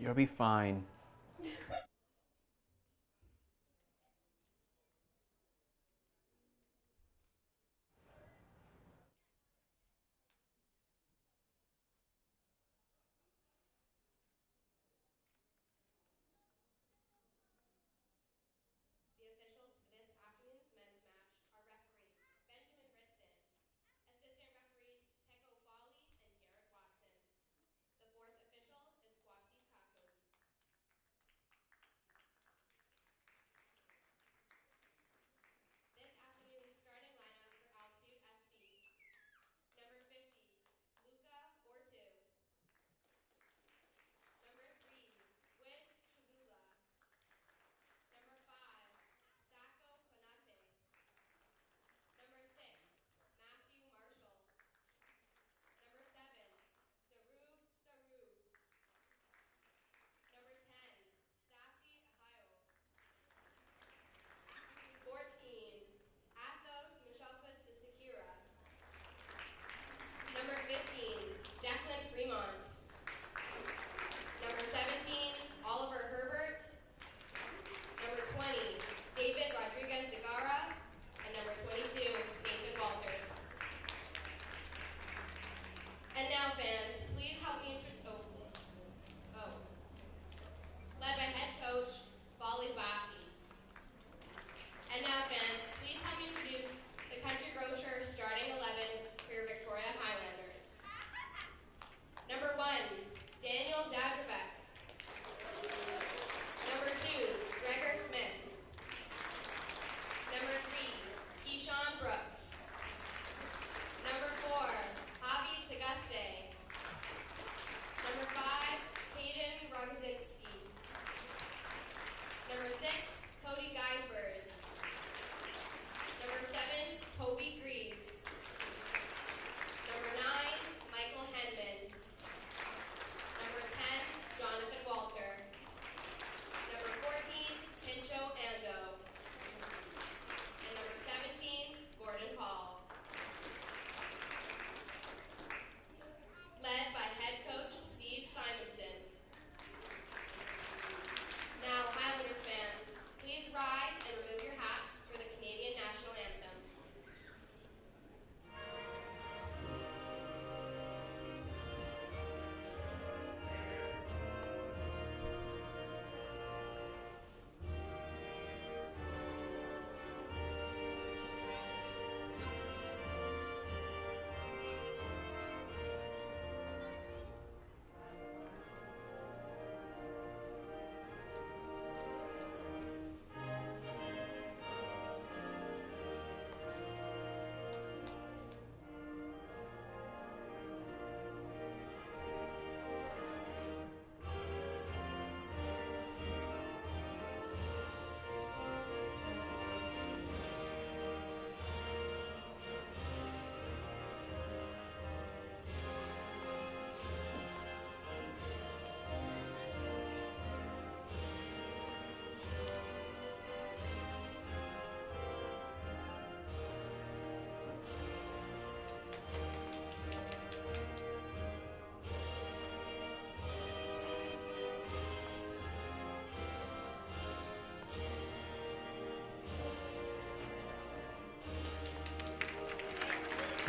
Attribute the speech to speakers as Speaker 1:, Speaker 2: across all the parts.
Speaker 1: You'll be fine.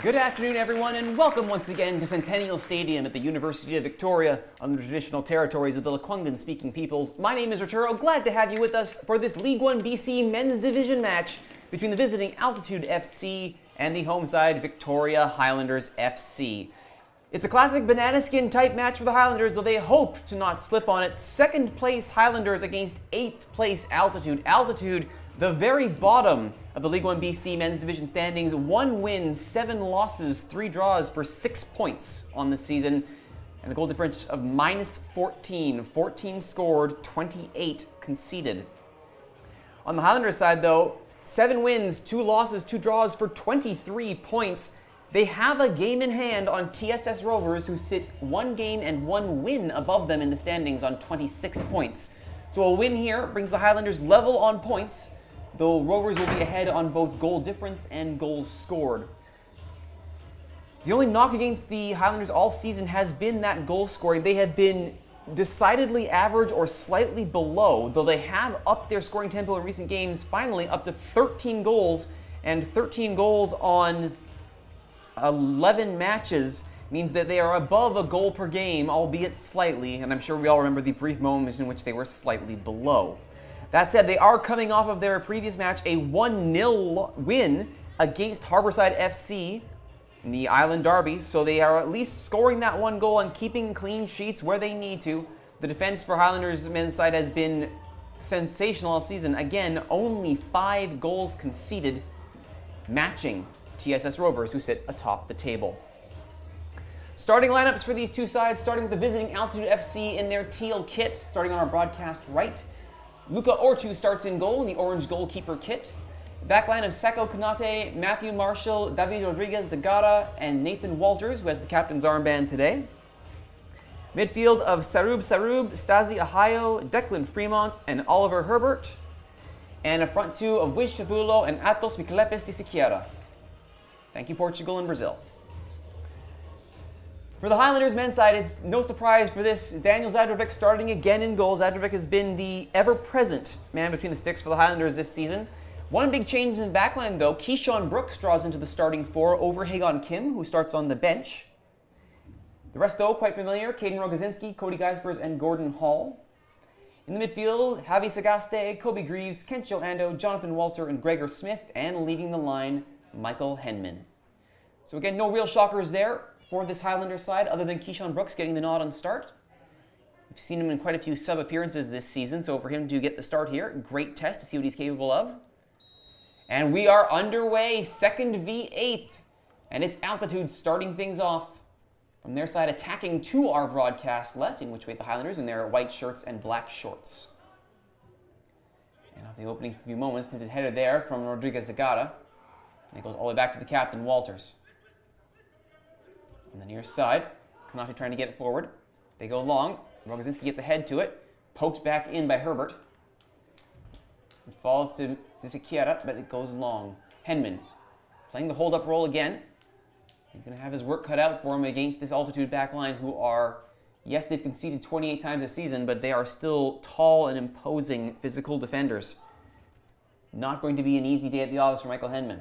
Speaker 1: Good afternoon, everyone, and welcome once again to Centennial Stadium at the University of Victoria on the traditional territories of the Lekwungen-speaking peoples. My name is Arturo. Glad to have you with us for this League 1 BC Men's Division match between the visiting Altitude FC and the home side Victoria Highlanders FC. It's a classic banana skin type match for the Highlanders, though they hope to not slip on it. Second place Highlanders against 8th place Altitude. Altitude, the very bottom of the League 1 BC Men's Division standings. 1 win, 7 losses, 3 draws for 6 points on the season. And the goal difference of -14. 14 scored, 28 conceded. On the Highlanders side, though, 7 wins, 2 losses, 2 draws for 23 points. They have a game in hand on TSS Rovers, who sit 1 game and 1 win above them in the standings on 26 points. So a win here brings the Highlanders level on points, though Rovers will be ahead on both goal difference and goals scored. The only knock against the Highlanders all season has been that goal scoring. They have been decidedly average or slightly below, though they have upped their scoring tempo in recent games, finally up to 13 goals, and 13 goals on 11 matches means that they are above a goal per game, albeit slightly, and I'm sure we all remember the brief moments in which they were slightly below. That said, they are coming off of their previous match, a 1-0 win against Harborside FC in the Island Derby, so they are at least scoring that one goal and keeping clean sheets where they need to. The defense for Highlanders men's side has been sensational all season. Again, only 5 goals conceded, matching TSS Rovers, who sit atop the table. Starting lineups for these two sides, starting with the visiting Altitude FC in their teal kit, starting on our broadcast right. Luca Ortu starts in goal in the orange goalkeeper kit. Backline of Seko Konate, Matthew Marshall, David Rodriguez Zagara, and Nathan Walters, who has the captain's armband today. Midfield of Sarub, Stasi Ahayo, Declan Fremont, and Oliver Herbert. And a front two of Wish Shavulo and Atos Miclepes de Siqueira. Thank you, Portugal and Brazil. For the Highlanders men's side, it's no surprise for this. Daniel Zadrovic starting again in goal. Zadrovic has been the ever-present man between the sticks for the Highlanders this season. One big change in the backline, though. Keyshawn Brooks draws into the starting 4 over Hagon Kim, who starts on the bench. The rest, though, quite familiar. Caden Rogozinski, Cody Geisbers, and Gordon Hall. In the midfield, Javi Sagaste, Kobe Greaves, Kencho Ando, Jonathan Walter, and Gregor Smith. And leading the line, Michael Henman. So again, no real shockers there for this Highlander side, other than Keyshawn Brooks getting the nod on start. We've seen him in quite a few sub-appearances this season, so for him to get the start here, great test to see what he's capable of. And we are underway, 2nd v 8th, and it's Altitude starting things off from their side, attacking to our broadcast left, in which we have the Highlanders in their white shirts and black shorts. And off the opening few moments, the header there from Rodriguez Zagara, and it goes all the way back to the captain, Walters. On the near side, Konate trying to get it forward. They go long. Rogozinski gets ahead to it. Poked back in by Herbert. It falls to Siqueira, but it goes long. Henman playing the hold-up role again. He's going to have his work cut out for him against this Altitude backline, who are, yes, they've conceded 28 times this season, but they are still tall and imposing physical defenders. Not going to be an easy day at the office for Michael Henman.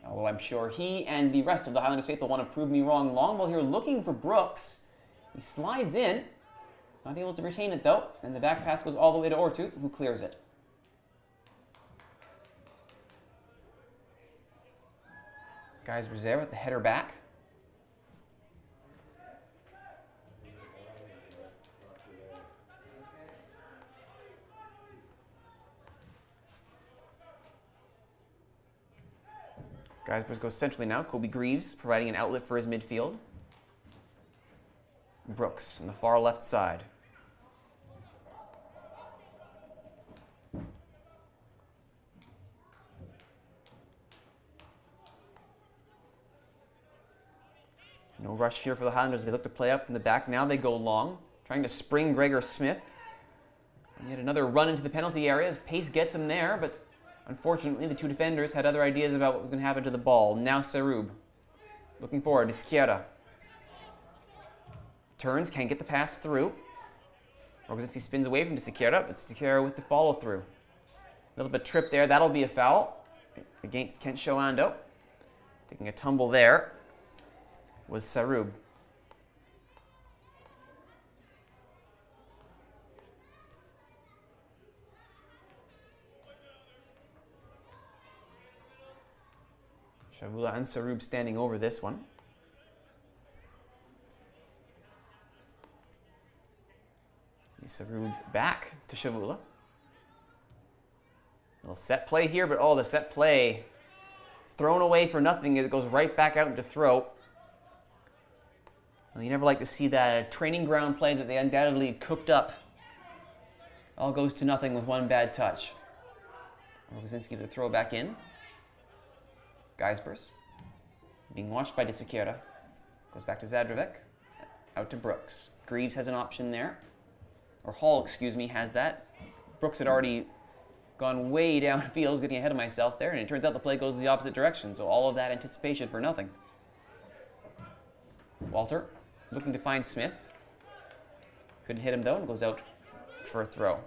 Speaker 1: Although I'm sure he and the rest of the Highlanders faithful want to prove me wrong. Long ball here looking for Brooks. He slides in. Not able to retain it though. And the back pass goes all the way to Ortu, who clears it. Geisbers there with the header back. Geisbers goes centrally now. Kobe Greaves providing an outlet for his midfield. Brooks on the far left side. No rush here for the Highlanders. They look to play up from the back. Now they go long, trying to spring Gregor Smith. And yet another run into the penalty area as pace gets him there, but unfortunately, the two defenders had other ideas about what was going to happen to the ball. Now Sarub, looking forward to Siqueira. Turns, can't get the pass through. Rogozinski spins away from Siqueira, but Siqueira with the follow-through. A little bit of trip there. That'll be a foul against Kent Shoando. Taking a tumble there was Sarub. Shavula and Sarub standing over this one. Sarub back to Shavula. Little set play here, but the set play thrown away for nothing. It goes right back out into throw. Well, you never like to see that training ground play that they undoubtedly cooked up. All goes to nothing with one bad touch. Rogozinski with the throw back in. Geisbers being watched by Siqueira. Goes back to Zadrovic. Out to Brooks. Greaves has an option there. Or Hall, excuse me, has that. Brooks had already gone way downfield, getting ahead of myself there, and it turns out the play goes the opposite direction, so all of that anticipation for nothing. Walter looking to find Smith. Couldn't hit him though, and goes out for a throw.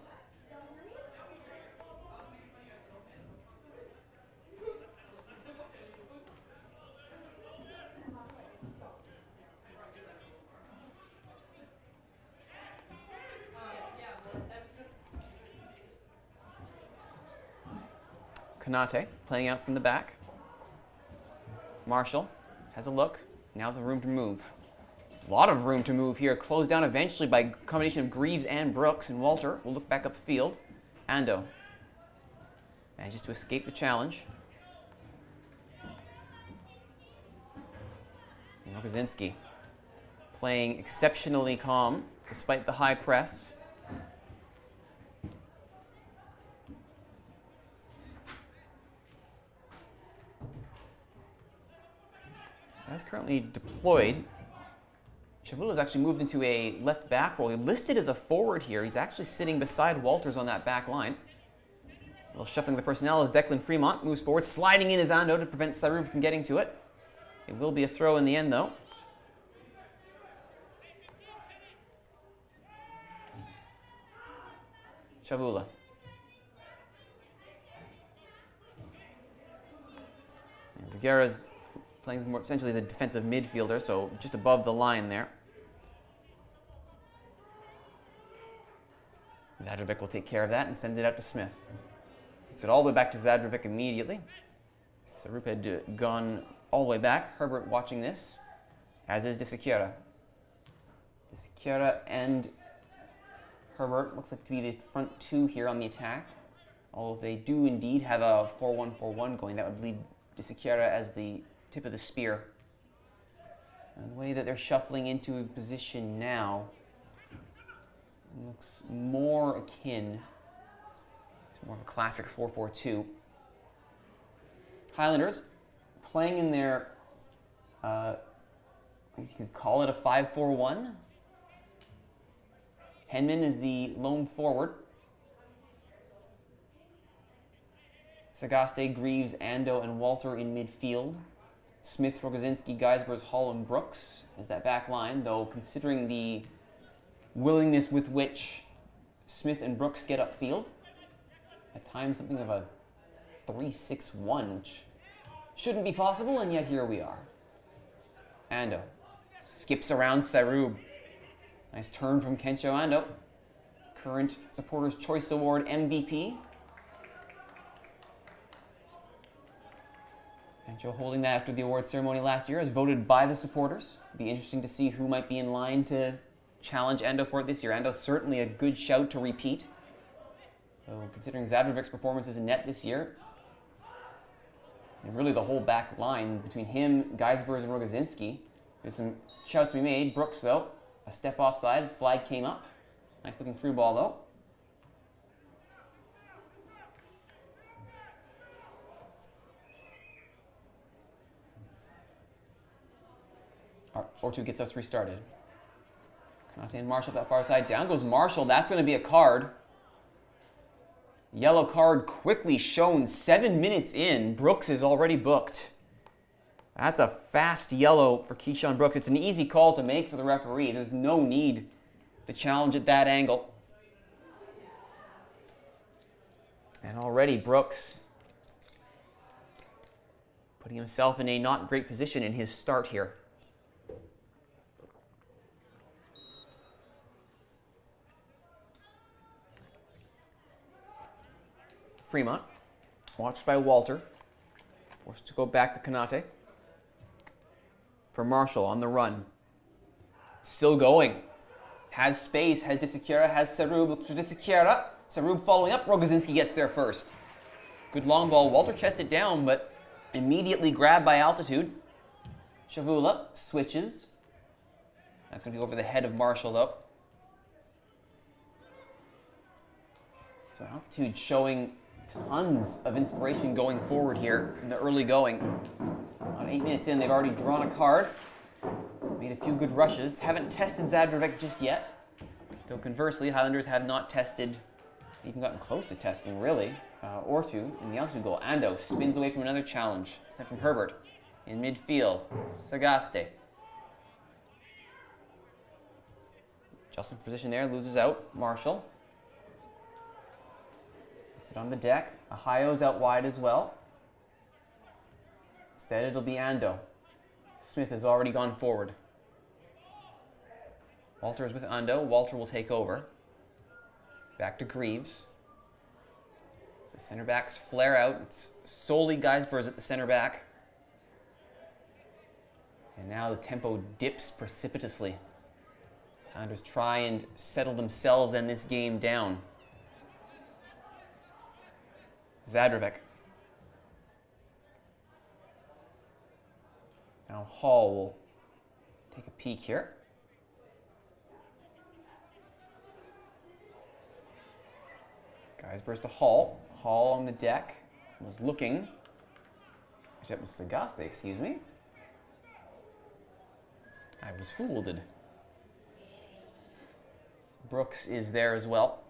Speaker 1: Konate playing out from the back. Marshall has a look. Now the room to move. A lot of room to move here. Closed down eventually by a combination of Greaves and Brooks. And Walter will look back up the field. Ando manages to escape the challenge. And Rogozinski playing exceptionally calm despite the high press. Is currently deployed. Chavula has actually moved into a left back role. He's listed as a forward here. He's actually sitting beside Walters on that back line. A little shuffling the personnel as Declan Fremont moves forward, sliding in his Ando to prevent Sarub from getting to it. It will be a throw in the end, though. Chavula. Zagara's playing more essentially as a defensive midfielder, so just above the line there. Zadrovic will take care of that and send it out to Smith. Gets it all the way back to Zadrovic immediately. Sarup had gone all the way back. Herbert watching this, as is Disakira. Disakira and Herbert looks like to be the front two here on the attack. Although they do indeed have a 4-1-4-1 going, that would leave Disakira as the tip of the spear. And the way that they're shuffling into a position now looks more akin to more of a classic 4-4-2. Highlanders playing in their, I guess you could call it a 5-4-1. Henman is the lone forward. Sagaste, Greaves, Ando, and Walter in midfield. Smith, Rogozinski, Geisbers, Hall, and Brooks as that back line, though considering the willingness with which Smith and Brooks get upfield, at times something of a 3-6-1, which shouldn't be possible, and yet here we are. Ando skips around Sarub. Nice turn from Kencho Ando, current Supporters' Choice Award MVP. Kencho holding that after the award ceremony last year, as voted by the supporters. It'd be interesting to see who might be in line to challenge Ando for it this year. Ando's certainly a good shout to repeat. So considering Zadrovic's performances in net this year, and really the whole back line between him, Geisbers, and Rogozinski, there's some shouts to be made. Brooks, though, a step offside, flag came up. Nice looking through ball, though. Ortu gets us restarted. Konate and Marshall that far side. Down goes Marshall. That's going to be a card. Yellow card quickly shown 7 minutes in. Brooks is already booked. That's a fast yellow for Keyshawn Brooks. It's an easy call to make for the referee. There's no need to challenge at that angle. And already Brooks putting himself in a not great position in his start here. Fremont, watched by Walter, forced to go back to Konate. For Marshall on the run. Still going. Has space, has Disakira, has Sarub, looks for Disakira. Sarub following up, Rogozinski gets there first. Good long ball, Walter chested down, but immediately grabbed by altitude. Chavula switches. That's going to be over the head of Marshall, though. So altitude showing tons of inspiration going forward here in the early going. About 8 minutes in, they've already drawn a card. Made a few good rushes. Haven't tested Zadrovic just yet. Though conversely, Highlanders have not tested, even gotten close to testing, really, Ortu in the altitude goal. Ando spins away from another challenge. This time from Herbert. In midfield, Sagaste. Justin position there, loses out. Marshall. Puts it on the deck. Ohio's out wide as well. Instead, it'll be Ando. Smith has already gone forward. Walter is with Ando. Walter will take over. Back to Greaves. So the center backs flare out. It's solely Geisbers at the center back. And now the tempo dips precipitously. The Highlanders try and settle themselves and this game down. Zadravec. Now Hall will take a peek here. Geisbers to Hall. Hall on the deck. Was looking. Actually, that was Sagaste, excuse me. I was fooled. Brooks is there as well.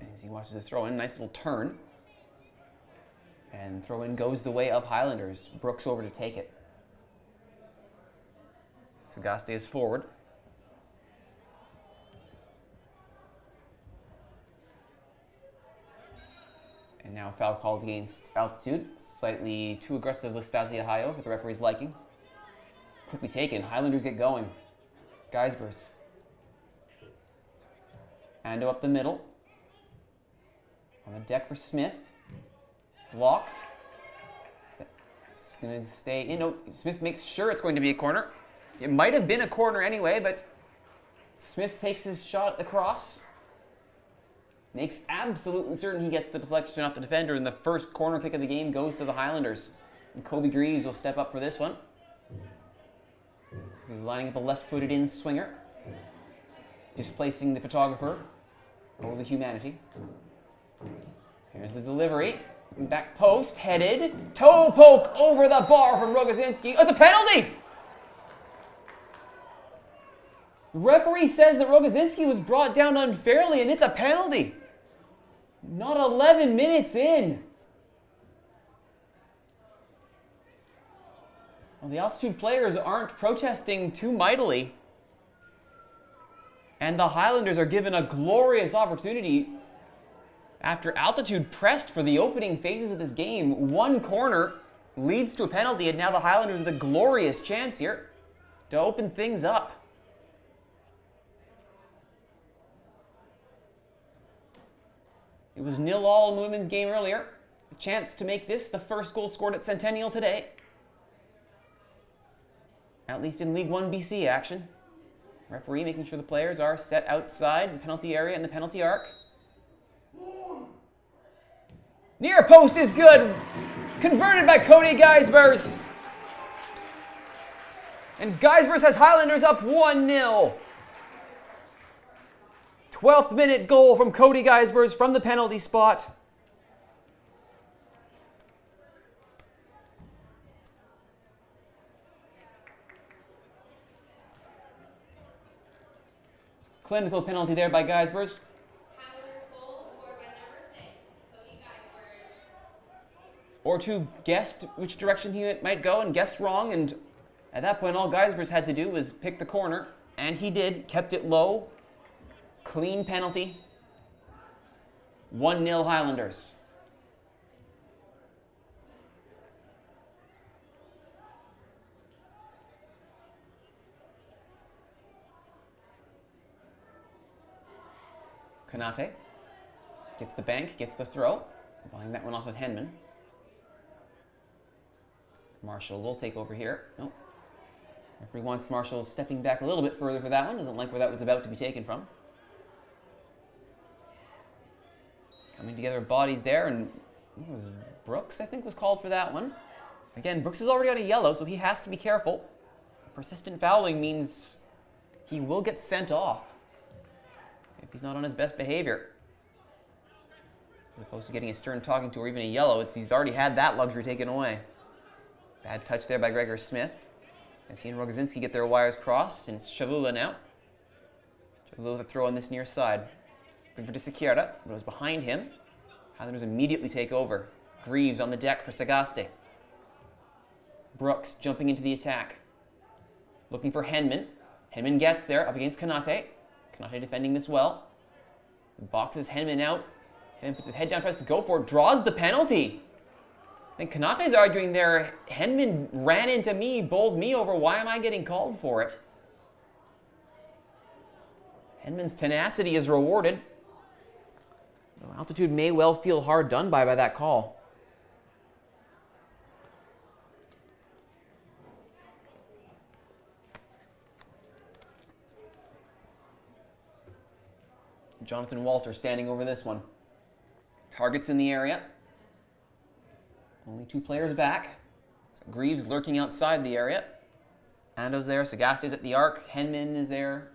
Speaker 1: As he watches the throw-in, nice little turn. And throw-in goes the way of Highlanders. Brooks over to take it. Sagaste is forward. And now foul called against Altitude. Slightly too aggressive with Stasi Ohio for the referee's liking. Quickly taken. Highlanders get going. Geisbers. Ando up the middle. On the deck for Smith. Blocked. It's going to stay in. No, Smith makes sure it's going to be a corner. It might have been a corner anyway, but Smith takes his shot across. Makes absolutely certain he gets the deflection off the defender, and the first corner kick of the game goes to the Highlanders. And Kobe Greaves will step up for this one. He's lining up a left-footed in swinger. Displacing the photographer over the humanity. Here's the delivery. Back post, headed. Toe poke over the bar from Rogozinski. Oh, it's a penalty! The referee says that Rogozinski was brought down unfairly, and it's a penalty. Not 11 minutes in. Well, the Altitude players aren't protesting too mightily. And the Highlanders are given a glorious opportunity after Altitude pressed for the opening phases of this game. One corner leads to a penalty, and now the Highlanders have the glorious chance here to open things up. It was 0-0 in the women's game earlier. A chance to make this the first goal scored at Centennial today. At least in League 1 BC action. Referee making sure the players are set outside the penalty area and the penalty arc. Near post is good. Converted by Cody Geisbers. And Geisbers has Highlanders up 1-0. 12th minute goal from Cody Geisbers from the penalty spot. Clinical penalty there by Geisbers. Or to guessed which direction he might go and guessed wrong, and at that point all Geisbers had to do was pick the corner, and he did, kept it low. Clean penalty. 1-0 Highlanders. Kanate gets the bank, gets the throw. Buying that one off of Henman. Marshall will take over here. Nope. Referee wants Marshall stepping back a little bit further for that one. Doesn't like where that was about to be taken from. Coming together bodies there, and it was Brooks, I think, was called for that one. Again, Brooks is already on a yellow, so he has to be careful. Persistent fouling means he will get sent off if he's not on his best behavior. As opposed to getting a stern talking to or even a yellow, he's already had that luxury taken away. Bad touch there by Gregor Smith. As he and Rogozinski get their wires crossed, and it's Chavula now. Chavula with a throw on this near side. Looking for Disakierda, but it was behind him. Highlanders immediately take over. Greaves on the deck for Sagaste. Brooks jumping into the attack. Looking for Henman. Henman gets there up against Kanate. Kanate defending this well. Boxes Henman out. Henman puts his head down, tries to go for it, draws the penalty. I think Kanate's arguing there, Henman ran into me, bowled me over, why am I getting called for it? Henman's tenacity is rewarded. Altitude may well feel hard done by that call. Jonathan Walter standing over this one. Targets in the area. Only 2 players back. So Greaves lurking outside the area. Ando's there. Sagaste's at the arc. Henman is there.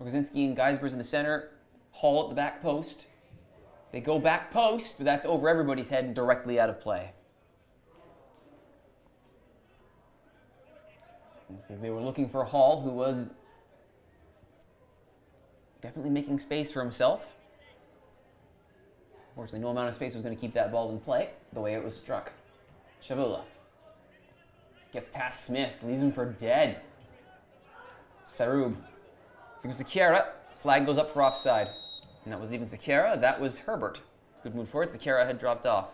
Speaker 1: Rogozinski and Geisber's in the center. Hall at the back post. They go back post, but that's over everybody's head and directly out of play. They were looking for Hall, who was definitely making space for himself. Unfortunately, no amount of space was going to keep that ball in play the way it was struck. Shavula gets past Smith, leaves him for dead. Sarub gives Zakira. Flag goes up for offside. And that wasn't even Zakira, that was Herbert. Good move forward. Zakira had dropped off.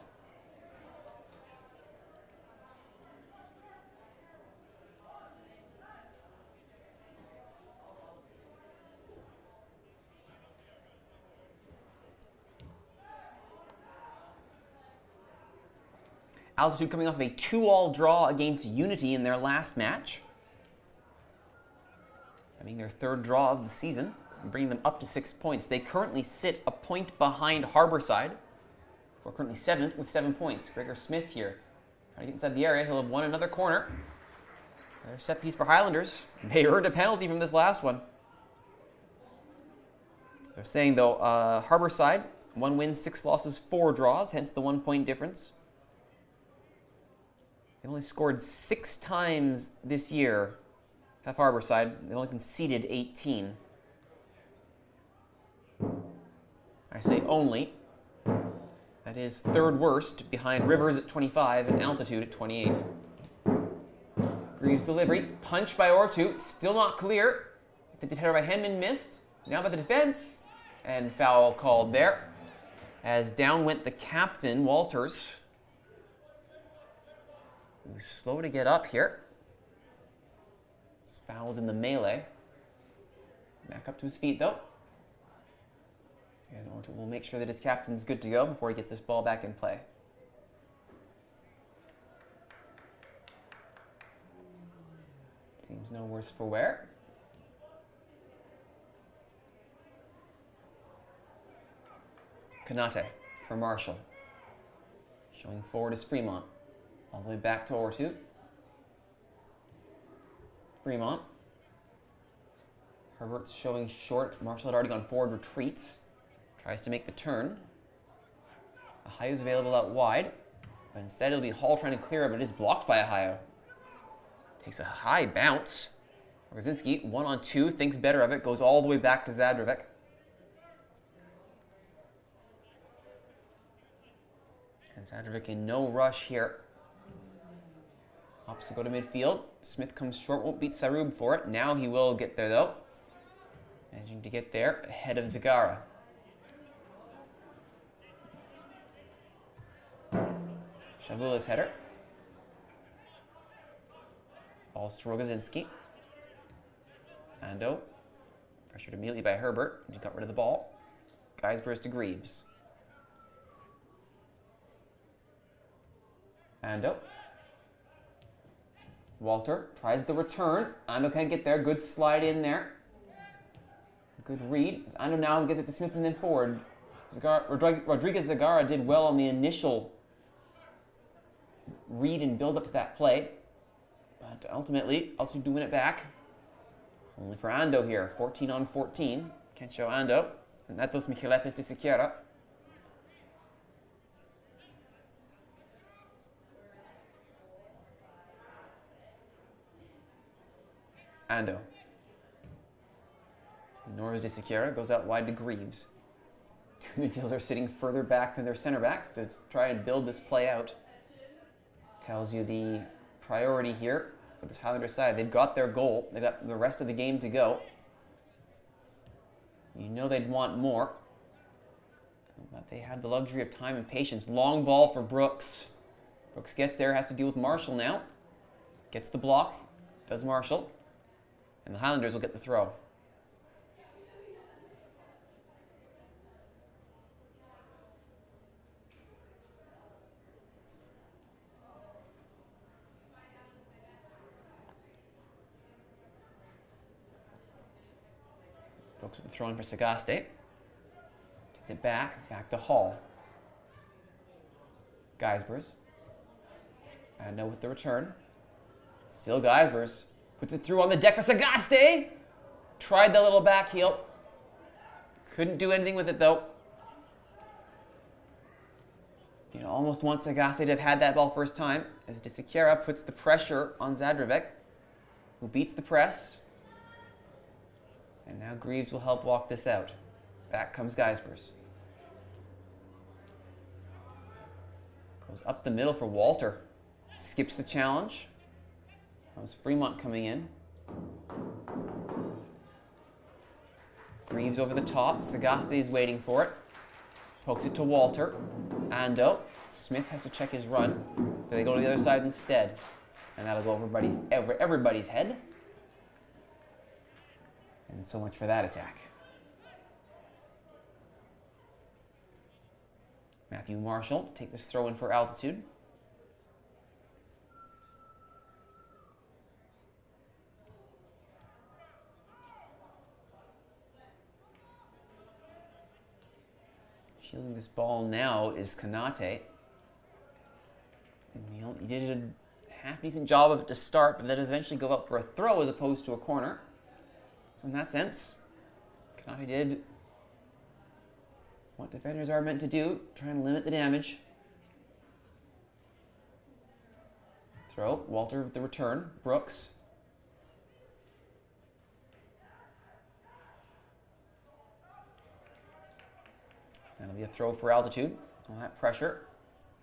Speaker 1: Altitude coming off of a 2-all draw against Unity in their last match. Having their 3rd draw of the season, and bringing them up to 6 points. They currently sit a point behind Harborside, who are currently 7th with 7 points. Gregor Smith here, trying to get inside the area. He'll have won another corner. Another set piece for Highlanders. They earned a penalty from this last one. They're saying, though, Harborside, 1 win, 6 losses, 4 draws, hence the 1-point difference. They've only scored 6 times this year. Half Harborside, they only conceded 18. I say only. That is 3rd worst, behind Rivers at 25 and Altitude at 28. Greaves delivery, punch by Ortu, still not clear. Defended header by Henman missed. Now by the defense, and foul called there. As down went the captain, Walters. He was slow to get up here. He's fouled in the melee. Back up to his feet though. And Ortu will make sure that his captain's good to go before he gets this ball back in play. Seems no worse for wear. Kanate for Marshall. Showing forward is Fremont. All the way back to Ortu. Fremont. Herbert's showing short. Marshall had already gone forward, retreats. Tries to make the turn. Ahayo's available out wide. But instead it'll be Hall trying to clear it, but it is blocked by Ahayo. Takes a high bounce. Rogozinski, 1-on-2, thinks better of it, goes all the way back to Zadrovic. And Zadrovic in no rush here. Opts to go to midfield. Smith comes short, won't beat Sarub for it. Now he will get there though. Managing to get there ahead of Zagara. Shavula's header. Falls to Rogozinski. Ando. Pressured immediately by Herbert. He got rid of the ball. Geisber's to Greaves. Ando. Walter tries the return. Ando can't get there. Good slide in there. Good read. Ando now gets it to Smith and then forward. Rodriguez Zagara did well on the initial read and build up to that play. But ultimately, Altitude do win it back. Only for Ando here. 14-on-14. Can't show Ando. And Natos Michelepes de Siqueira. Ando. Norris de Siqueira goes out wide to Greaves. Two midfielders sitting further back than their center backs to try and build this play out. Tells you the priority here for this Highlander side. They've got their goal. They've got the rest of the game to go. You know they'd want more. But they have the luxury of time and patience. Long ball for Brooks. Brooks gets there, has to deal with Marshall now. Gets the block, does Marshall. And the Highlanders will get the throw. Brooks with the throw in for Sagaste. Gets it back to Hall. Geisbers. And now with the return. Still Geisbers. Puts it through on the deck for Sagaste. Tried the little back heel. Couldn't do anything with it though. You know, almost want Sagaste to have had that ball first time, as De Siqueira puts the pressure on Zadravec, who beats the press. And now Greaves will help walk this out. Back comes Geisbers. Goes up the middle for Walter. Skips the challenge. That was Fremont coming in. Greaves over the top. Sagaste is waiting for it. Pokes it to Walter. Ando. Smith has to check his run. So they go to the other side instead. And that'll go over everybody's head. And so much for that attack. Matthew Marshall to take this throw in for altitude. Shielding this ball now is Kanate. And he did a half-decent job of it to start, but then eventually go up for a throw as opposed to a corner. So in that sense, Kanate did what defenders are meant to do, try and limit the damage. Throw, Walter with the return, Brooks. That'll be a throw for altitude. All that pressure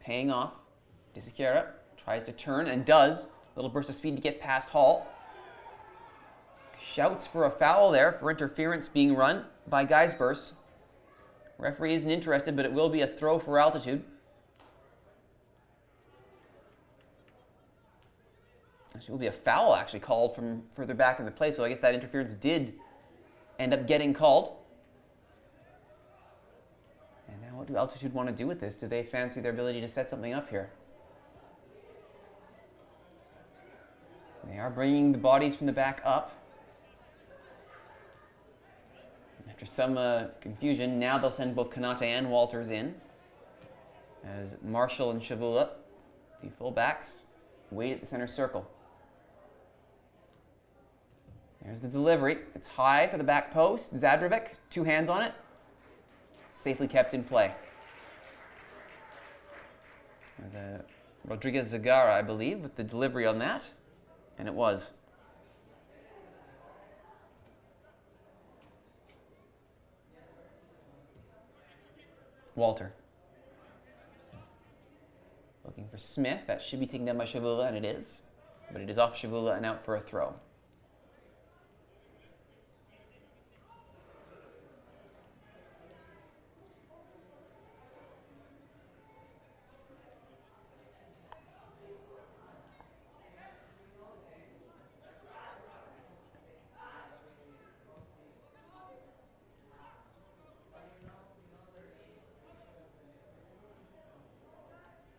Speaker 1: paying off. De Siqueira tries to turn and does. Little burst of speed to get past Hall. Shouts for a foul there for interference being run by Geisbers. Referee isn't interested, but it will be a throw for altitude. Actually, will be a foul actually called from further back in the play, so I guess that interference did end up getting called. And now what do altitude want to do with this? Do they fancy their ability to set something up here? They are bringing the bodies from the back up. After some confusion, now they'll send both Kanate and Walters in, as Marshall and Shavula, the fullbacks, wait at the center circle. There's the delivery. It's high for the back post. Zadravec, 2 hands on it. Safely kept in play. There's Rodriguez Zagara, I believe, with the delivery on that. And it was. Walter. Looking for Smith. That should be taken down by Shavula, and it is. But it is off Shavula and out for a throw.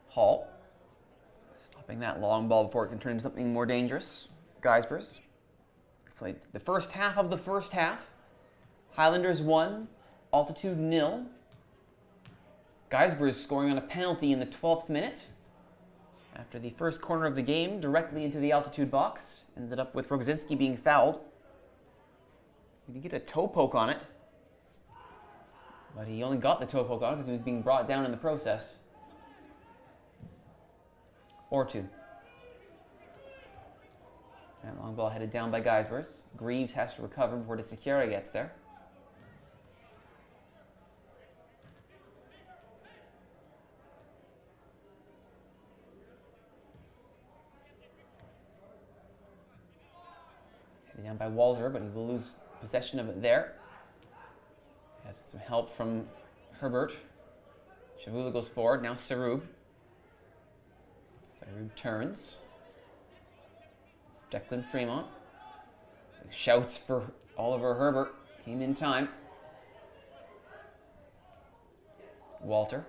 Speaker 1: Hall, stopping that long ball before it can turn into something more dangerous. Geisbers played the first half of the first half. Highlanders 1, altitude 0. Geisbers scoring on a penalty in the 12th minute. After the first corner of the game, directly into the altitude box. Ended up with Rogzinski being fouled. He did get a toe poke on it. But he only got the toe poke on it because he was being brought down in the process. Or 2. That long ball headed down by Geisbers. Greaves has to recover before De Siqueira gets there. Down by Walter, but he will lose possession of it there. Has some help from Herbert. Shavula goes forward, now Sarub. Sarub turns. Declan Fremont. Shouts for Oliver Herbert. Came in time. Walter.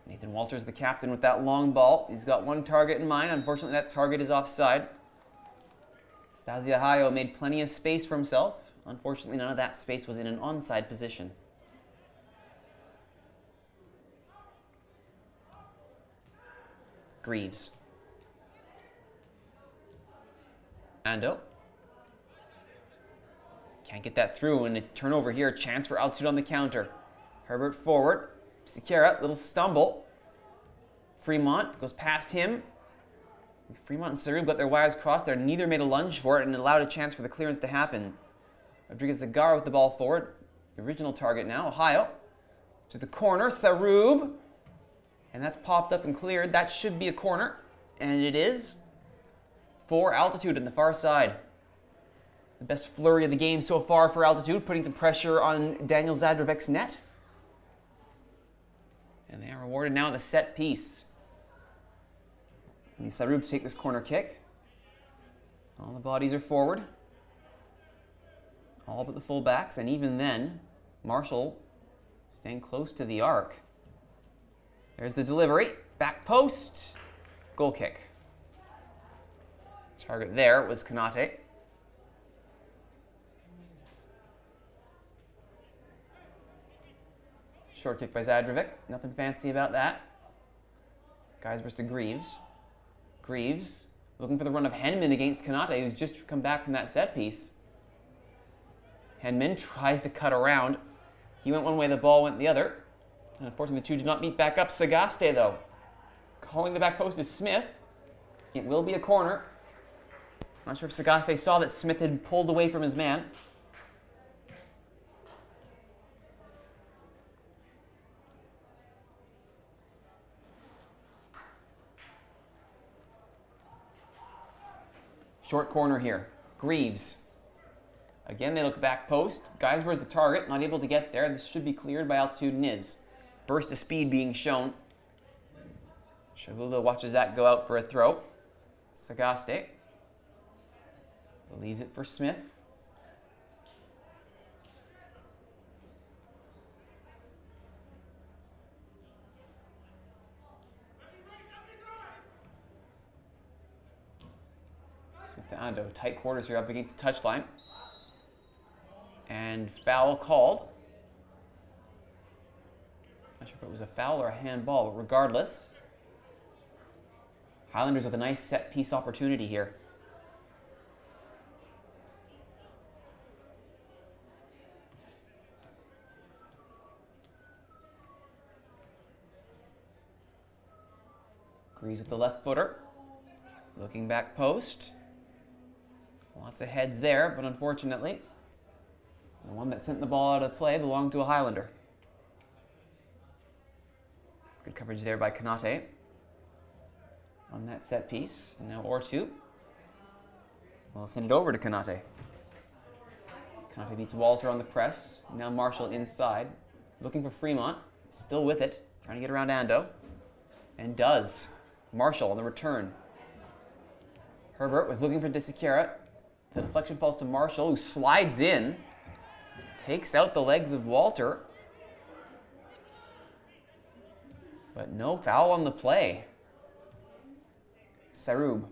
Speaker 1: Nathan Walter's the captain with that long ball. He's got one target in mind. Unfortunately, that target is offside. Stasi Ahayo made plenty of space for himself. Unfortunately, none of that space was in an onside position. Greaves. Ando. Can't get that through, and a turnover here. Chance for altitude on the counter. Herbert forward. Sikera, little stumble. Fremont goes past him. Fremont and Sarub got their wires crossed there. Neither made a lunge for it and allowed a chance for the clearance to happen. Rodriguez Zagar with the ball forward. The original target now, Ohio. To the corner, Sarub. And that's popped up and cleared. That should be a corner. And it is. For altitude on the far side. The best flurry of the game so far for altitude, putting some pressure on Daniel Zadravek's net. And they are rewarded now with a set piece. And Sarub to take this corner kick. All the bodies are forward. All but the fullbacks, and even then, Marshall staying close to the arc. There's the delivery. Back post. Goal kick. Target there was Kanate. Short kick by Zadravik. Nothing fancy about that. Geisbers to Greaves. Greaves looking for the run of Henman against Kanate, who's just come back from that set piece. Henman tries to cut around. He went one way, the ball went the other. And unfortunately, the two did not meet back up. Sagaste, though. Calling the back post is Smith. It will be a corner. Not sure if Sagaste saw that Smith had pulled away from his man. Short corner here. Greaves. Again, they look back post. Geisber's the target, not able to get there. This should be cleared by altitude Niz. Burst of speed being shown. Shavula watches that go out for a throw. Sagaste leaves it for Smith. Smith to Ando. Tight quarters here up against the touchline. And foul called. Not sure if it was a foul or a handball, but regardless, Highlanders with a nice set piece opportunity here. Greaves with the left footer. Looking back post. Lots of heads there, but unfortunately, the one that sent the ball out of play belonged to a Highlander. Good coverage there by Kanate on that set piece. And now Ortu will send it over to Kanate. Kanate beats Walter on the press. Now Marshall inside, looking for Fremont. Still with it, trying to get around Ando. And does. Marshall on the return. Herbert was looking for Desikera. The deflection falls to Marshall, who slides in. Takes out the legs of Walter. But no foul on the play. Sarub.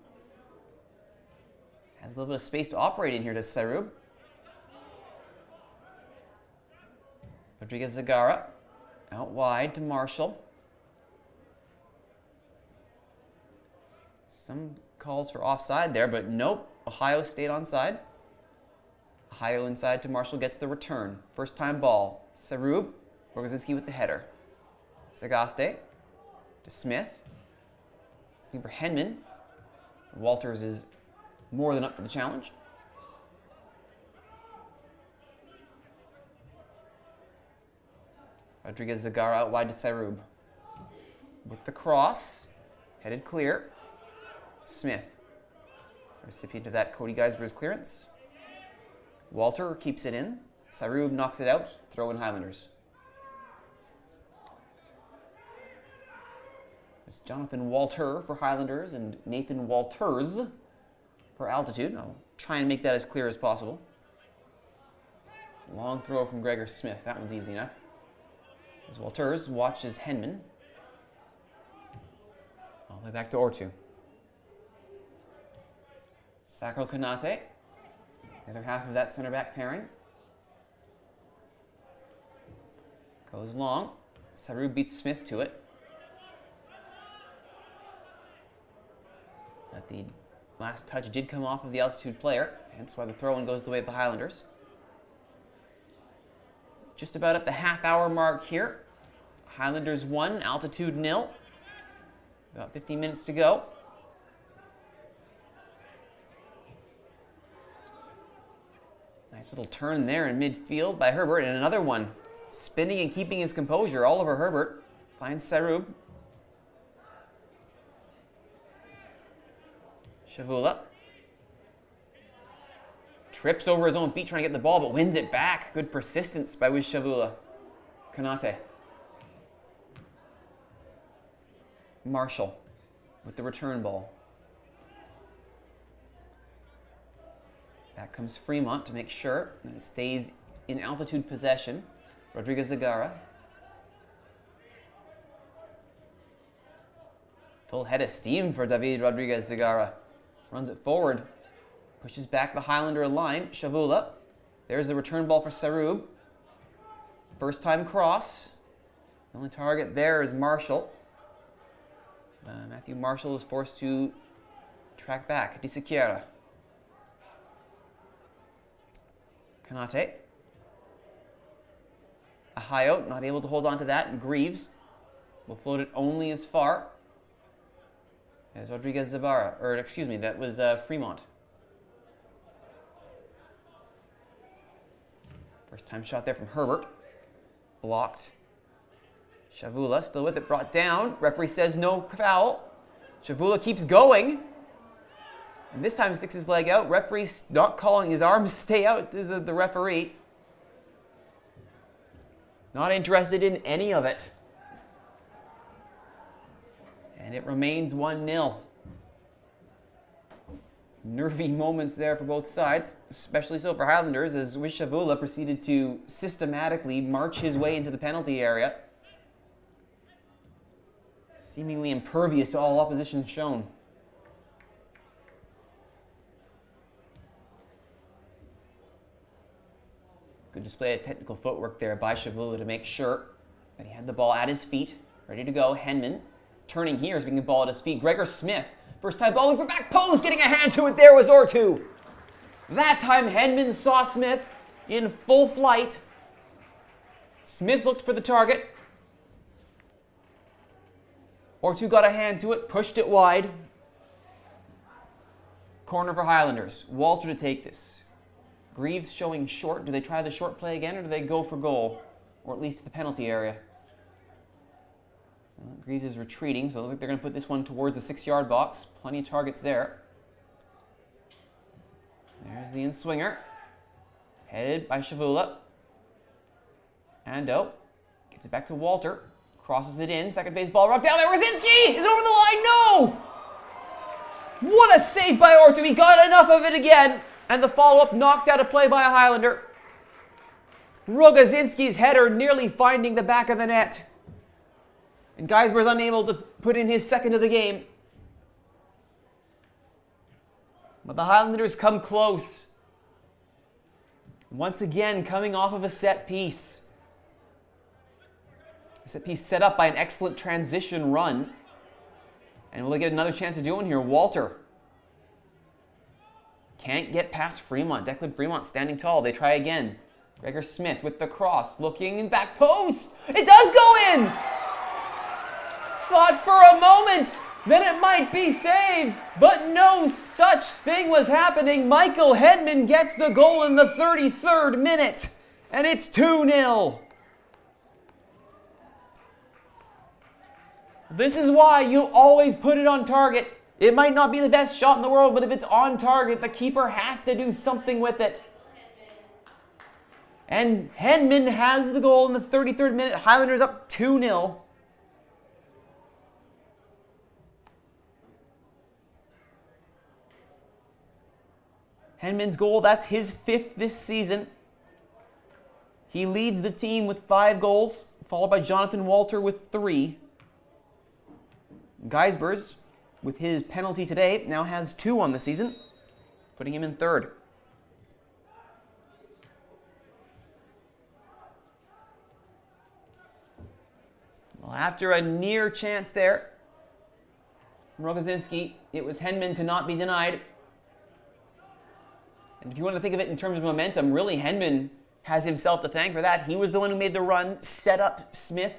Speaker 1: Has a little bit of space to operate in here, does Sarub. Rodriguez Zagara. Out wide to Marshall. Some calls for offside there, but nope. Ohio stayed onside. Ohio inside to Marshall, gets the return. First time ball. Sarub. Rogozinski with the header. Sagaste to Smith. Looking for Henman. Walters is more than up for the challenge. Rodriguez Zagara out wide to Sarub. With the cross. Headed clear. Smith. Recipient of that, Cody Geisber's clearance. Walter keeps it in. Sarub knocks it out. Throw in Highlanders. There's Jonathan Walter for Highlanders and Nathan Walters for Altitude. I'll try and make that as clear as possible. Long throw from Gregor Smith. That one's easy enough. As Walters watches Henman. All the way back to Ortu. Sakro Kanate, the other half of that center back pairing. Goes long. Sarub beats Smith to it. But the last touch did come off of the Altitude player, hence why the throw-in goes the way of the Highlanders. Just about at the half-hour mark here. Highlanders 1, Altitude 0. About 15 minutes to go. Nice little turn there in midfield by Herbert, and another one. Spinning and keeping his composure, Oliver Herbert finds Sarub. Shavula. Trips over his own feet trying to get the ball, but wins it back. Good persistence by Shavula. Kanate. Marshall with the return ball. Back comes Fremont to make sure that it stays in Altitude possession. Rodriguez Zagara. Full head of steam for David Rodriguez Zagara. Runs it forward. Pushes back the Highlander line. Shavula. There's the return ball for Sarub. First time cross. The only target there is Marshall. Matthew Marshall is forced to track back. Disikiera. Kanate. Ahayo, not able to hold on to that, and Greaves will float it only as far as Rodriguez Zabara, or excuse me, that was Fremont. First time shot there from Herbert. Blocked. Shavula still with it, brought down. Referee says no foul. Shavula keeps going. And this time sticks his leg out. Referee's not calling his arms stay out. This is the referee. Not interested in any of it. And it remains 1-0. Nervy moments there for both sides, especially so for Highlanders, as Shavula proceeded to systematically march his way into the penalty area. Seemingly impervious to all opposition shown. Good display of technical footwork there by Shavula to make sure that he had the ball at his feet, ready to go. Henman turning here, is getting the ball at his feet. Gregor Smith, first time ball for back post, getting a hand to it there was Ortu. That time Henman saw Smith in full flight. Smith looked for the target. Ortu got a hand to it, pushed it wide. Corner for Highlanders. Walter to take this. Greaves showing short. Do they try the short play again, or do they go for goal? Or at least to the penalty area? Well, Greaves is retreating, so it looks like they're going to put this one towards the 6-yard box. Plenty of targets there. There's the in-swinger. Headed by Shavula. Ando gets it back to Walter. Crosses it in. Second base ball rocked down there. Rosinski is over the line. No! What a save by Ortu. He got enough of it again. And the follow-up knocked out of play by a Highlander. Rogozinski's header nearly finding the back of the net. And Geisber's unable to put in his second of the game. But the Highlanders come close. Once again, coming off of a set piece. A set piece set up by an excellent transition run. And will they get another chance to do one here? Walter can't get past Fremont. Declan Fremont standing tall. They try again. Gregor Smith with the cross, looking in back post. It does go in! Thought for a moment that it might be saved, but no such thing was happening. Michael Hedman gets the goal in the 33rd minute, and it's 2-0. This is why you always put it on target. It might not be the best shot in the world, but if it's on target, the keeper has to do something with it. And Henman has the goal in the 33rd minute. Highlanders up 2-0. Henman's goal, that's his 5th this season. He leads the team with 5 goals, followed by Jonathan Walter with 3. Geisbers, with his penalty today, now has 2 on the season, putting him in 3rd. Well, after a near chance there from Rogozinski, it was Henman to not be denied. And if you want to think of it in terms of momentum, really Henman has himself to thank for that. He was the one who made the run, set up Smith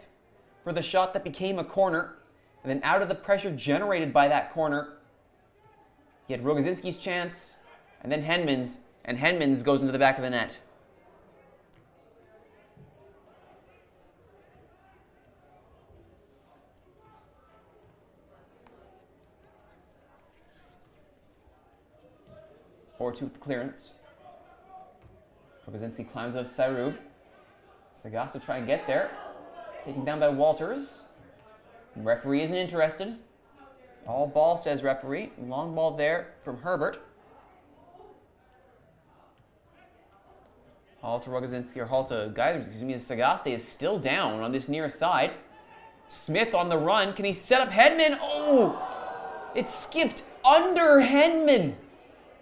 Speaker 1: for the shot that became a corner. And then out of the pressure generated by that corner, he had Rogozinski's chance, and then Henman's, and Henman's goes into the back of the net. Or to clearance. Rogozinski climbs up Sarub. Sagasta try and get there. Taken down by Walters. Referee isn't interested. All ball, says referee. Long ball there from Herbert. Hall to Rogozinski, or Hall to Geisbers, excuse me, as Sagaste is still down on this near side. Smith on the run. Can he set up Henman? Oh! It skipped under Henman.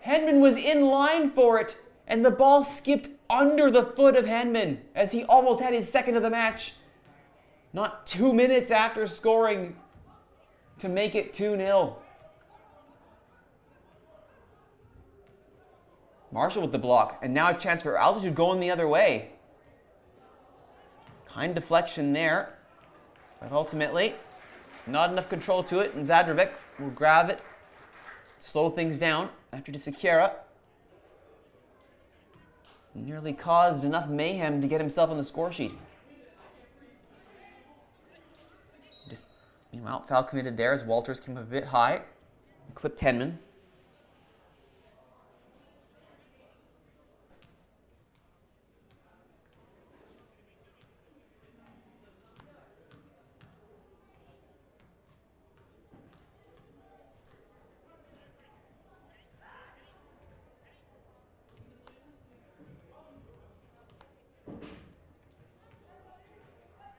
Speaker 1: Henman was in line for it, and the ball skipped under the foot of Henman as he almost had his 2nd of the match. Not 2 minutes after scoring to make it 2-0. Marshall with the block, and now a chance for Altitude going the other way. Kind deflection there, but ultimately not enough control to it, and Zadrovic will grab it, slow things down after DeSiqueira nearly caused enough mayhem to get himself on the score sheet. Meanwhile, foul committed there as Walters came up a bit high, clipped Henman.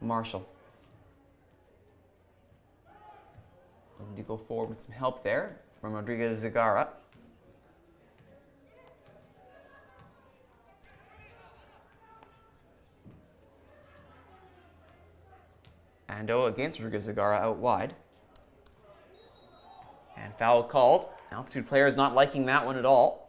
Speaker 1: Marshall. Looking to go forward with some help there from Rodriguez Zagara. Ando against Rodriguez Zagara out wide. And foul called. Altitude players not liking that one at all.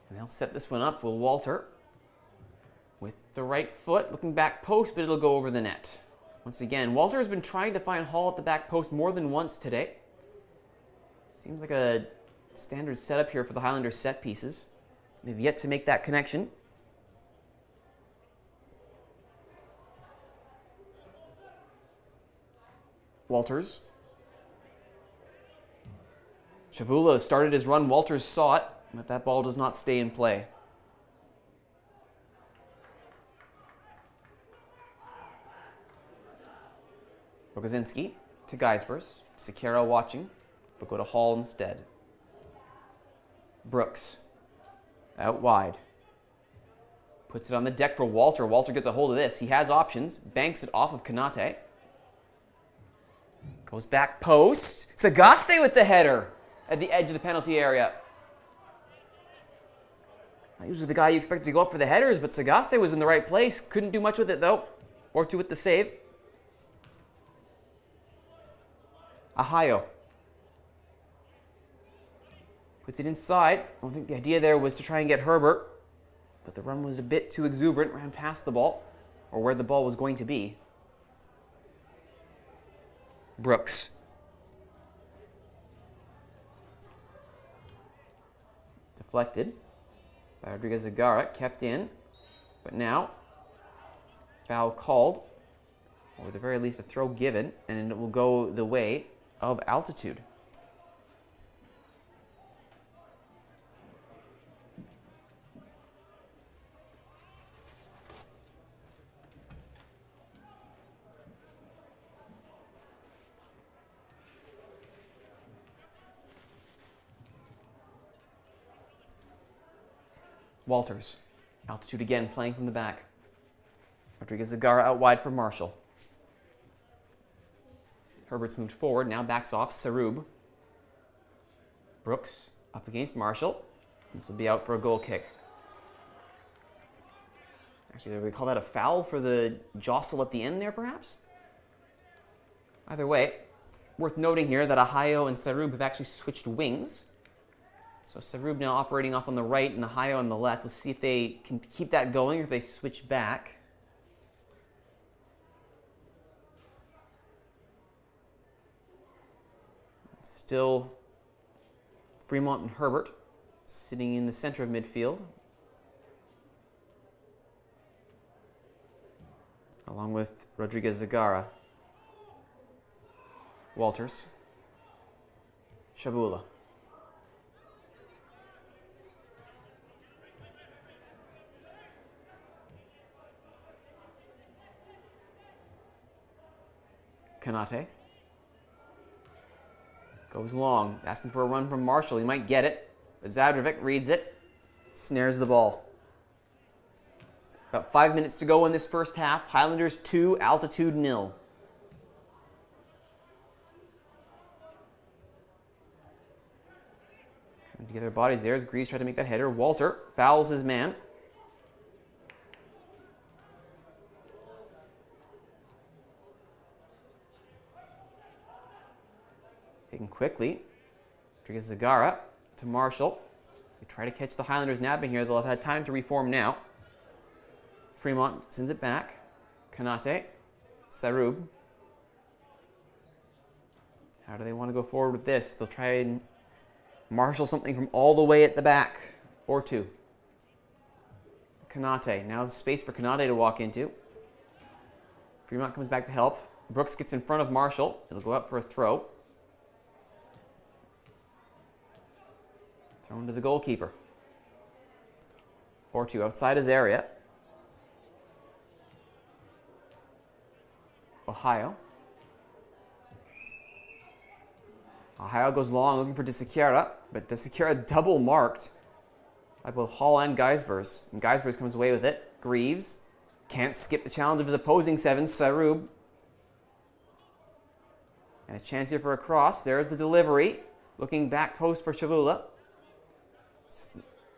Speaker 1: And they'll set this one up, Will Walter, with the right foot, looking back post, but it'll go over the net. Once again, Walter has been trying to find Hall at the back post more than once today. Seems like a standard setup here for the Highlanders set pieces. They've yet to make that connection. Walters. Chavula started his run. Walters saw it, but that ball does not stay in play. Rogozinski to Geisbers. Sekera watching. They'll go to Hall instead. Brooks. Out wide. Puts it on the deck for Walter. Walter gets a hold of this. He has options. Banks it off of Kanate. Goes back post. Sagaste with the header at the edge of the penalty area. Not usually the guy you expect to go up for the headers, but Sagaste was in the right place. Couldn't do much with it though. Or two with the save. Ahayo. Puts it inside. I think the idea there was to try and get Herbert, but the run was a bit too exuberant. Ran past the ball. or where the ball was going to be. Brooks. Deflected by Rodriguez-Zagara, kept in, but now foul called, or at the very least a throw given, and it will go the way of Altitude. Walters. Altitude again, playing from the back. Rodriguez-Zagara out wide for Marshall. Herbert's moved forward, now backs off. Sarub. Brooks up against Marshall. This will be out for a goal kick. Actually, do we call that a foul for the jostle at the end there, perhaps? Either way, worth noting here that Ahayo and Sarub have actually switched wings. So Sarub now operating off on the right and Ahayo on the left. We'll see if they can keep that going or if they switch back. Still Fremont and Herbert sitting in the center of midfield, along with Rodriguez-Zagara. Walters. Shavula. Kanate. Goes long, asking for a run from Marshall. He might get it, but Zadrovic reads it, snares the ball. About 5 minutes to go in this first half. Highlanders 2, Altitude 0. Coming together bodies there as Greaves tried to make that header. Walter fouls his man. Taken quickly. Rodriguez-Zagara to Marshall. They try to catch the Highlanders napping here. They'll have had time to reform now. Fremont sends it back. Kanate. Sarub. How do they want to go forward with this? They'll try and marshal something from all the way at the back. Or two. Kanate. Now space for Kanate to walk into. Fremont comes back to help. Brooks gets in front of Marshall. It'll go up for a throw. Thrown to the goalkeeper. Or two outside his area. Ahayo. Ahayo goes long looking for DeSiqueira, but DeSiqueira double marked by both Hall and Geisbers. And Geisbers comes away with it. Greaves can't skip the challenge of his opposing seven, Sarub. And a chance here for a cross. There's the delivery. Looking back post for Shavula. It's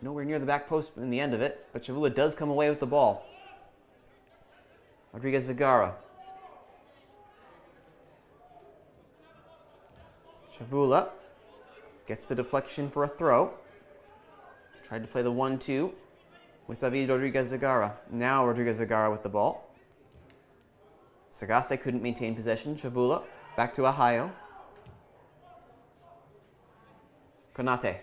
Speaker 1: nowhere near the back post in the end of it, but Shavula does come away with the ball. Rodriguez-Zagara. Shavula gets the deflection for a throw. He's tried to play the 1-2 with David Rodriguez-Zagara. Now Rodriguez-Zagara with the ball. Sagaste couldn't maintain possession. Shavula back to Ahayo. Konate.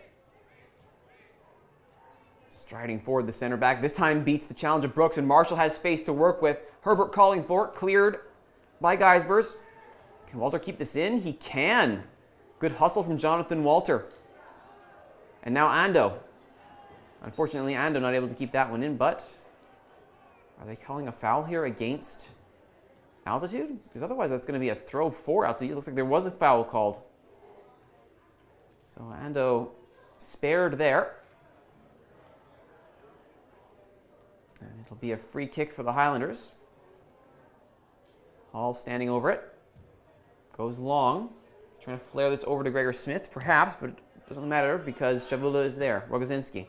Speaker 1: Striding forward, the center back. This time beats the challenge of Brooks, and Marshall has space to work with. Herbert calling for it. Cleared by Geisbers. Can Walter keep this in? He can. Good hustle from Jonathan Walter. And now Ando. Unfortunately, Ando not able to keep that one in, but are they calling a foul here against Altitude? Because otherwise that's going to be a throw for Altitude. It looks like there was a foul called. So Ando spared there. And it'll be a free kick for the Highlanders. Hall standing over it. Goes long. He's trying to flare this over to Gregor Smith, perhaps, but it doesn't matter because Shavula is there. Rogozinski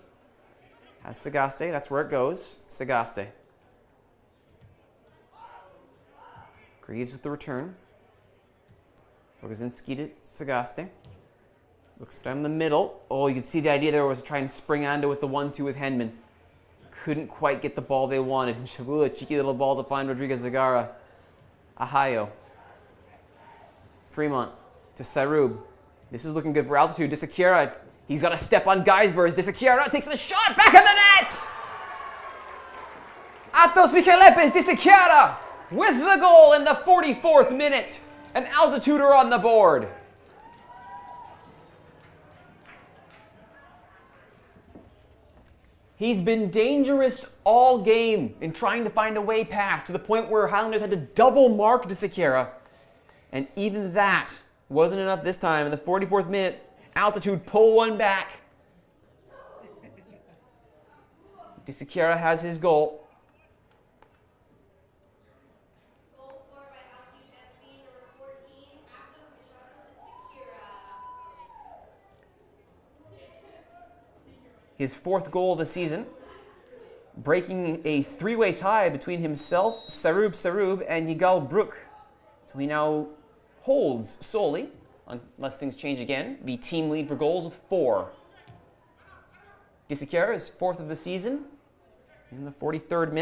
Speaker 1: has Sagaste. That's where it goes. Sagaste. Greaves with the return. Rogozinski to Sagaste. Looks down the middle. Oh, you can see the idea there was to try and spring Ando with the 1-2 with Henman. couldn't quite get the ball they wanted. Shabula, cheeky little ball to find Rodriguez Zagara. Ahayo. Fremont to Sarub. This is looking good for altitude. Disakira, he's got a step on Geisber's. Disakira takes the shot, back in the net! Atos Michelepes Disakira with the goal in the 44th minute. An altituder on the board. He's been dangerous all game in trying to find a way past, to the point where Highlanders had to double mark Disakira. And even that wasn't enough this time. In the 44th minute, altitude pull one back. Disakira has his goal. His 4th goal of the season, breaking a three-way tie between himself, Sarub, and Yigal Brook. So he now holds solely, unless things change again, the team lead for goals with 4. Disakira is 4th of the season in the 44th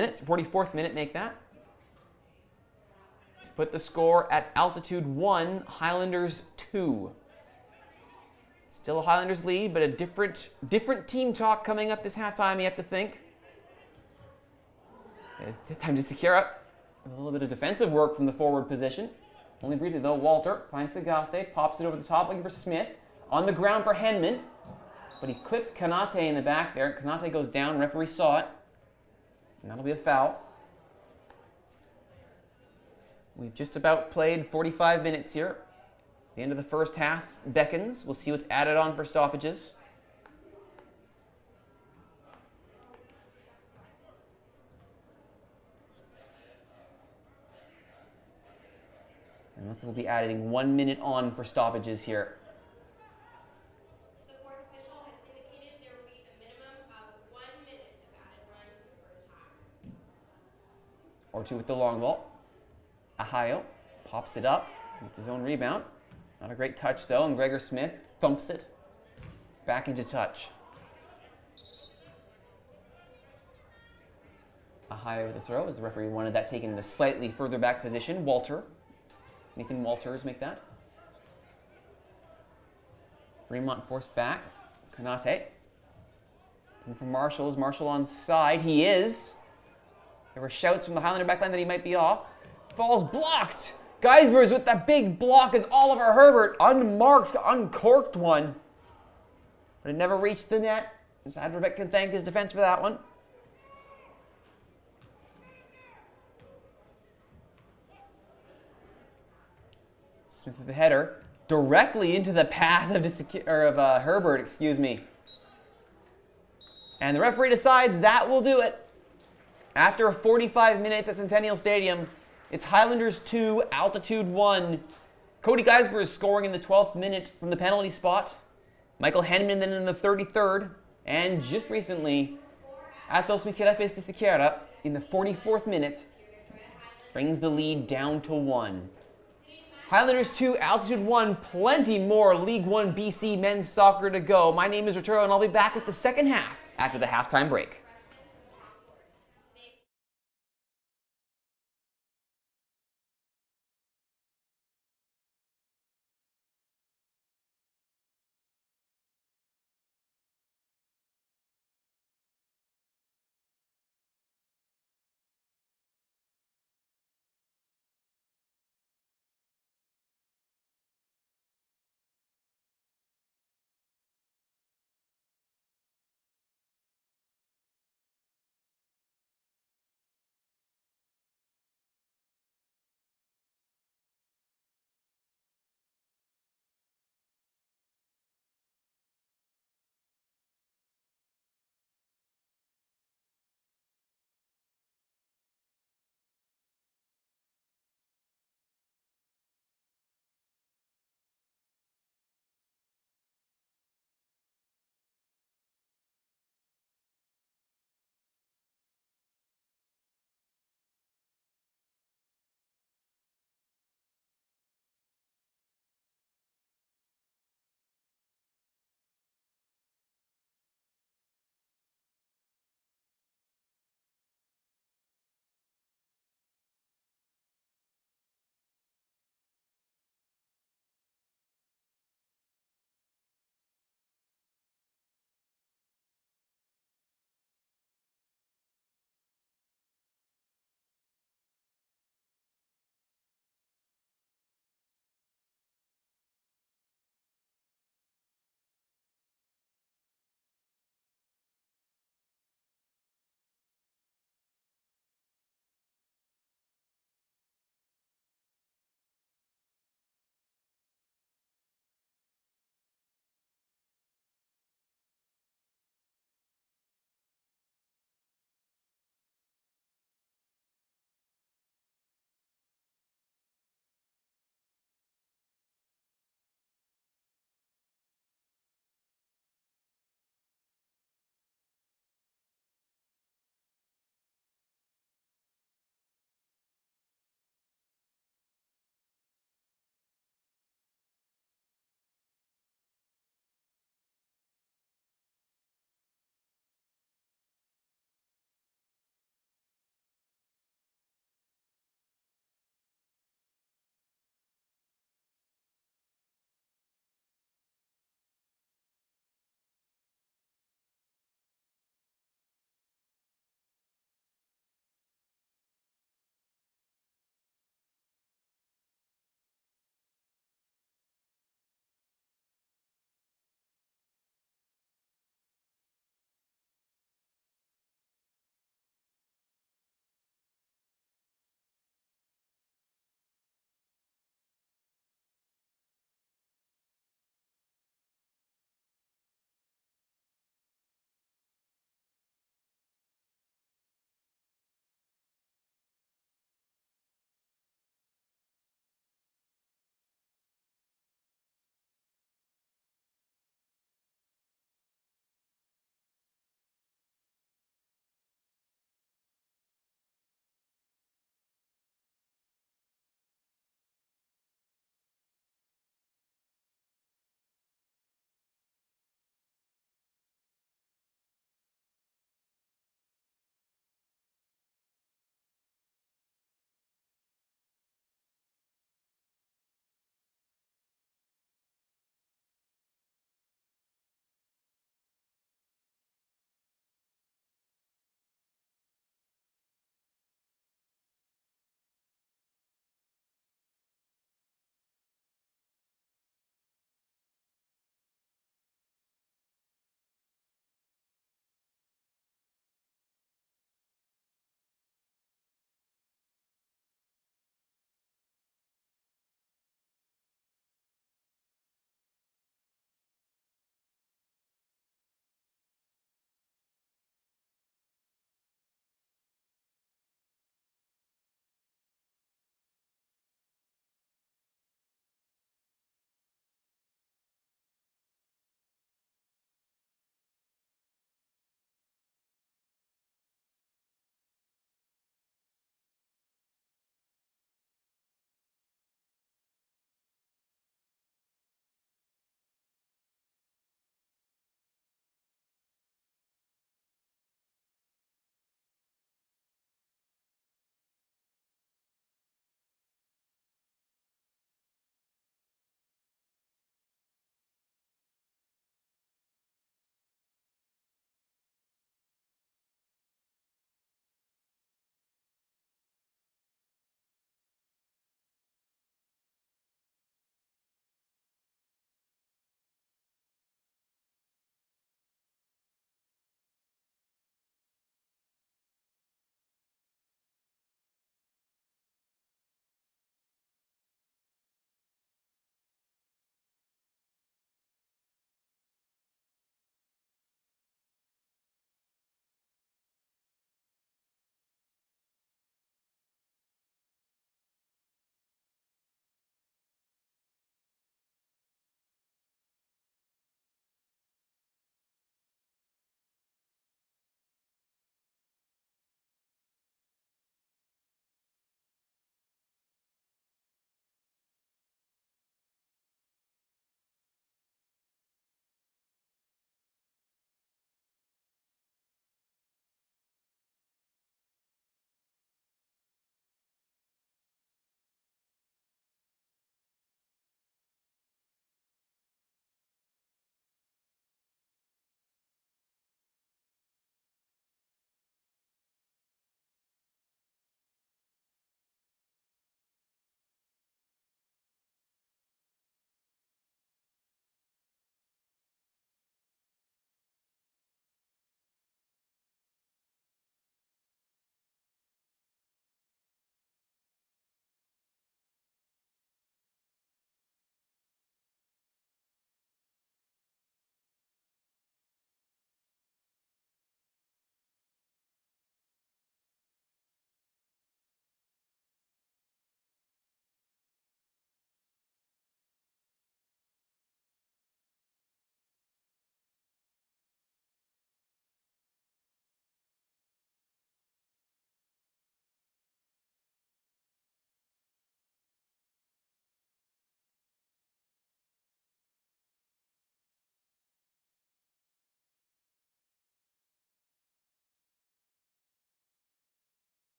Speaker 1: minute, make that. To put the score at altitude 1, Highlanders 2. Still a Highlanders lead, but a different team talk coming up this halftime, you have to think. It's time to secure up. A little bit of defensive work from the forward position. Only briefly though, Walter finds Sagaste, pops it over the top looking for Smith. On the ground for Henman, but he clipped Kanate in the back there. Kanate goes down, referee saw it. And that'll be a foul. We've just about played 45 minutes here. The end of the first half beckons. We'll see what's added on for stoppages. And we'll be adding 1 minute on for stoppages here.
Speaker 2: The fourth official has indicated there will be a minimum of 1 minute of added time to the first half.
Speaker 1: Or 2 with the long ball. Ahayo pops it up, gets his own rebound. Not a great touch though, and Gregor Smith thumps it back into touch. Ahayo with the throw, as the referee wanted that taken in a slightly further back position. Nathan Walters make that. Fremont forced back. Kanate. Looking for Marshall. Is Marshall on side? He is. There were shouts from the Highlander backline that he might be off. Falls blocked. Geisber's with that big block as Oliver Herbert, unmarked, uncorked one. But it never reached the net. Zadrovic can thank his defense for that one. Smith with the header, directly into the path of Herbert, excuse me. And the referee decides that will do it. After 45 minutes at Centennial Stadium, it's Highlanders 2, altitude 1. Cody Geisber is scoring in the 12th minute from the penalty spot. Michael Henman then in the 33rd. And just recently, Atos Michelepes Disakira in the 44th minute brings the lead down to 1. Highlanders 2, altitude 1, plenty more League 1 BC men's soccer to go. My name is Arturo, and I'll be back with the second half after the halftime break.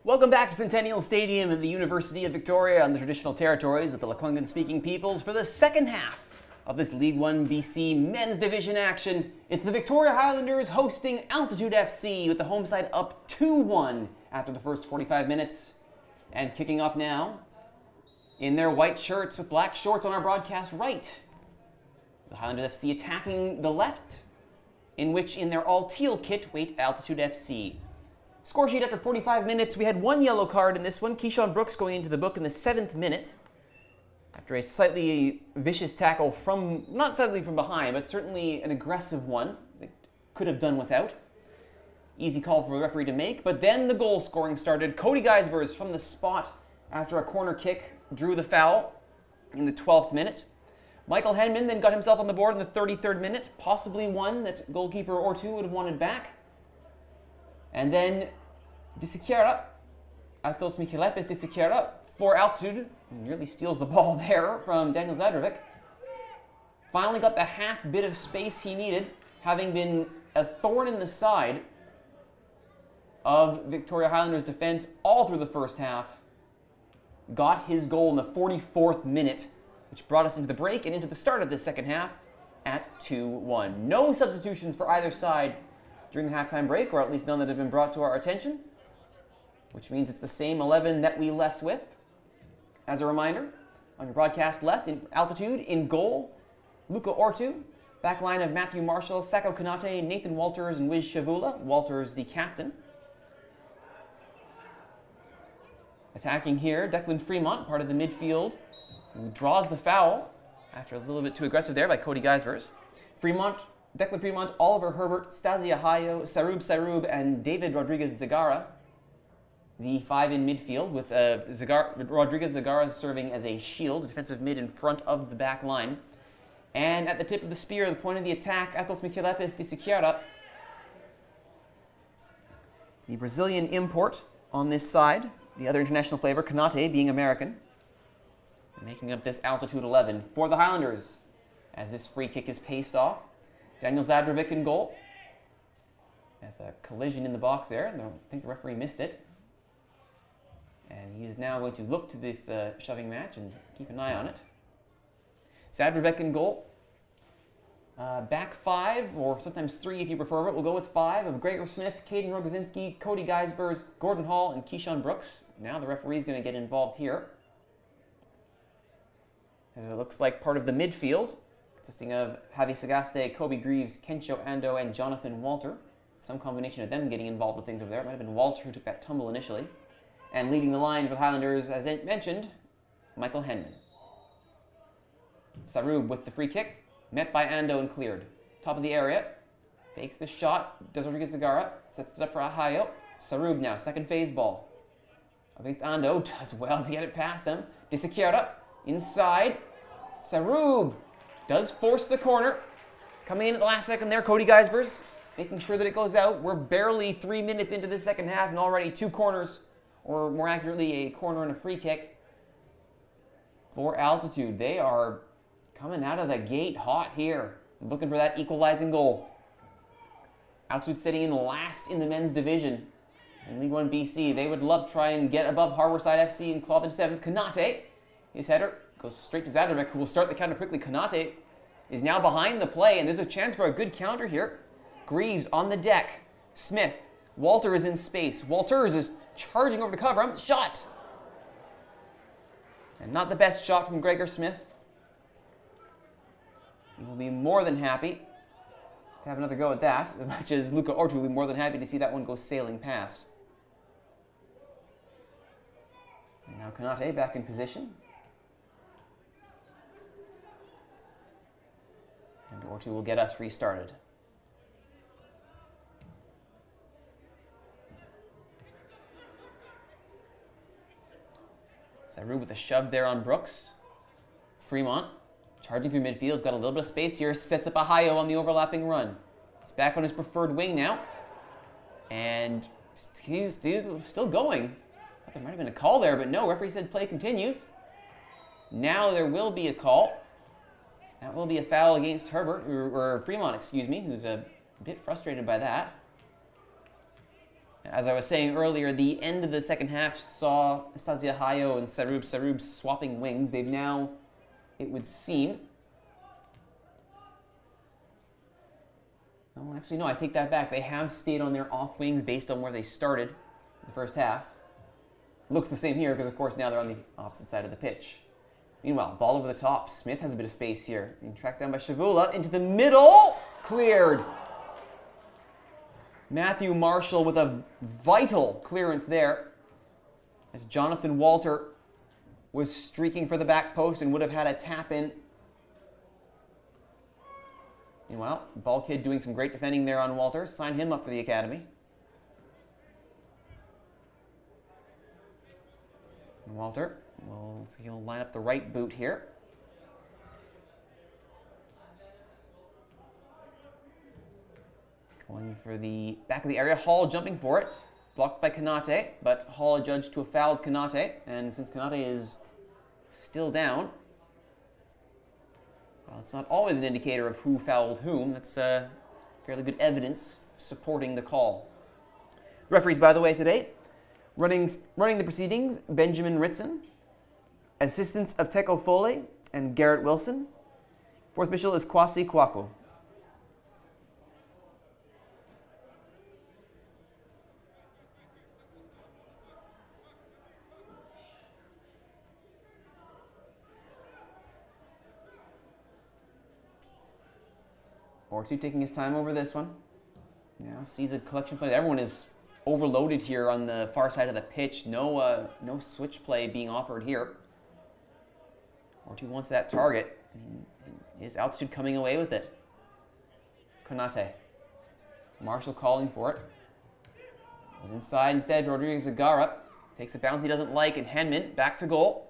Speaker 1: Welcome back to Centennial Stadium in the University of Victoria on the traditional territories of the Lekwungen-speaking peoples for the second half of this League 1 BC Men's Division action. It's the Victoria Highlanders hosting Altitude FC with the home side up 2-1 after the first 45 minutes. And kicking off now in their white shirts with black shorts on our broadcast right. The Highlanders FC attacking the left, in which in their all-teal kit wait Altitude FC. Score sheet after 45 minutes, we had one yellow card in this one. Keyshawn Brooks going into the book in the 7th minute. After a slightly vicious tackle from, not slightly from behind, but certainly an aggressive one that could have done without. Easy call for the referee to make, but then the goal scoring started. Cody Geisbers from the spot after a corner kick drew the foul in the 12th minute. Michael Henman then got himself on the board in the 33rd minute, possibly one that goalkeeper Ortu would have wanted back. And then Disikiera, Atos Michelepes Disikiera, for Altitude, nearly steals the ball there from Daniel Zadrovic. Finally got the half bit of space he needed, having been a thorn in the side of Victoria Highlanders defense all through the first half. Got his goal in the 44th minute, which brought us into the break and into the start of the second half at 2-1. No substitutions for either side during the halftime break, or at least none that have been brought to our attention, which means it's the same 11 that we left with. As a reminder, on your broadcast left, in Altitude, in goal, Luca Ortu, back line of Matthew Marshall, Sako Konate, Nathan Walters, and Wiz Shavula. Walters, the captain. Attacking here, Declan Fremont, part of the midfield, who draws the foul after a little bit too aggressive there by Cody Geisbers. Declan Fremont, Oliver Herbert, Stasia Hayo, Sarub, and David Rodriguez-Zagara. The 5 in midfield, with Rodriguez-Zagara serving as a shield, a defensive mid in front of the back line. And at the tip of the spear, the point of the attack, Atos Michelepes Disikiera, the Brazilian import on this side. The other international flavor, Konate, being American. Making up this Altitude 11 for the Highlanders as this free kick is paced off. Daniel Zadrovic in goal. There's a collision in the box there. I think the referee missed it. And he is now going to look to this shoving match and keep an eye on it. Zadrovic in goal. Back 5, or sometimes 3 if you prefer, but we'll go with 5 of Gregor Smith, Caden Rogozinski, Cody Geisbers, Gordon Hall, and Keyshawn Brooks. Now the referee is going to get involved here, as it looks like part of the midfield, consisting of Javi Sagaste, Kobe Greaves, Kencho Ando, and Jonathan Walter. Some combination of them getting involved with things over there. It might have been Walter who took that tumble initially. And leading the line for the Highlanders, as I mentioned, Michael Henman. Sarub with the free kick, met by Ando and cleared. Top of the area, fakes the shot, does Rodriguez-Zagara, sets it up for Ahayo. Sarub now, second phase ball. Against Ando, does well to get it past him. Disikiera, inside. Sarub does force the corner. Coming in at the last second there, Cody Geisbers, making sure that it goes out. We're barely 3 minutes into the second half and already 2 corners, or more accurately, a corner and a free kick for Altitude. They are coming out of the gate hot here, looking for that equalizing goal. Altitude sitting in last in the men's division in League 1 BC. They would love to try and get above Harborside FC and claw them 7th. Konate, his header goes straight to Zadrovic, who will start the counter quickly. Konate is now behind the play, and there's a chance for a good counter here. Greaves on the deck. Smith. Walter is in space. Walters is charging over to cover him. Shot! And not the best shot from Gregor Smith. He will be more than happy to have another go at that, as much as Luca Ortu will be more than happy to see that one go sailing past. And now Konate back in position. And Ortu will get us restarted. Saru with a shove there on Brooks. Fremont charging through midfield, got a little bit of space here, sets up Ahayo on the overlapping run. He's back on his preferred wing now. And he's still going. I thought there might have been a call there, but no, referee said play continues. Now there will be a call. That will be a foul against Herbert, or Fremont, excuse me, who's a bit frustrated by that. As I was saying earlier, the end of the second half saw Estasia Hayo and Sarub swapping wings. They've now, it would seem... Oh, actually, no, I take that back. They have stayed on their off wings based on where they started in the first half. Looks the same here because, of course, now they're on the opposite side of the pitch. Meanwhile, ball over the top. Smith has a bit of space here. Being tracked down by Shavula into the middle. Cleared. Matthew Marshall with a vital clearance there, as Jonathan Walter was streaking for the back post and would have had a tap in. Meanwhile, Ball Kid doing some great defending there on Walter. Sign him up for the academy. And Walter, well, so he'll line up the right boot here. Going for the back of the area. Hall jumping for it. Blocked by Kanate, but Hall adjudged to a fouled Kanate. And since Kanate is still down, well, it's not always an indicator of who fouled whom. That's fairly good evidence supporting the call. Referees, by the way, today, running the proceedings, Benjamin Ritson. Assistants of Teko Foley and Garrett Wilson. Fourth official is Kwasi Kwaku. Ortu taking his time over this one. Now sees a collection play. Everyone is overloaded here on the far side of the pitch. No switch play being offered here. Ortu wants that target. And is Altitude coming away with it? Konate. Marshall calling for it. Goes inside instead. Rodriguez Zagara takes a bounce he doesn't like, and Henman back to goal.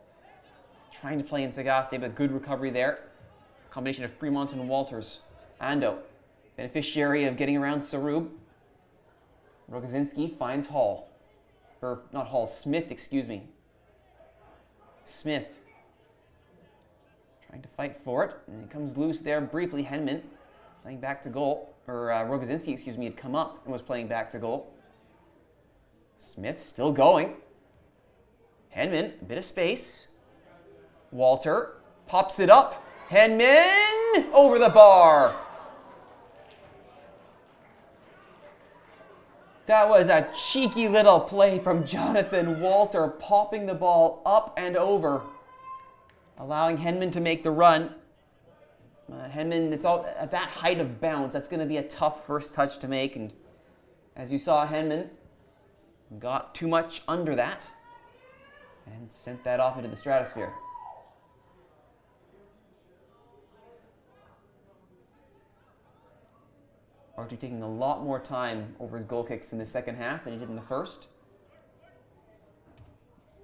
Speaker 1: Trying to play in Sagaste, but good recovery there. Combination of Fremont and Walters. Ando, beneficiary of getting around Sarub. Rogozinski finds Hall. Or, not Hall, Smith, excuse me. Smith. Trying to fight for it. And it comes loose there briefly. Henman playing back to goal. Or Rogozinski, excuse me, had come up and was playing back to goal. Smith still going. Henman, a bit of space. Walter pops it up. Henman over the bar. That was a cheeky little play from Jonathan Walter, popping the ball up and over, allowing Henman to make the run. Henman, it's all at that height of bounce. That's going to be a tough first touch to make. And as you saw, Henman got too much under that and sent that off into the stratosphere. Archie taking a lot more time over his goal kicks in the second half than he did in the first.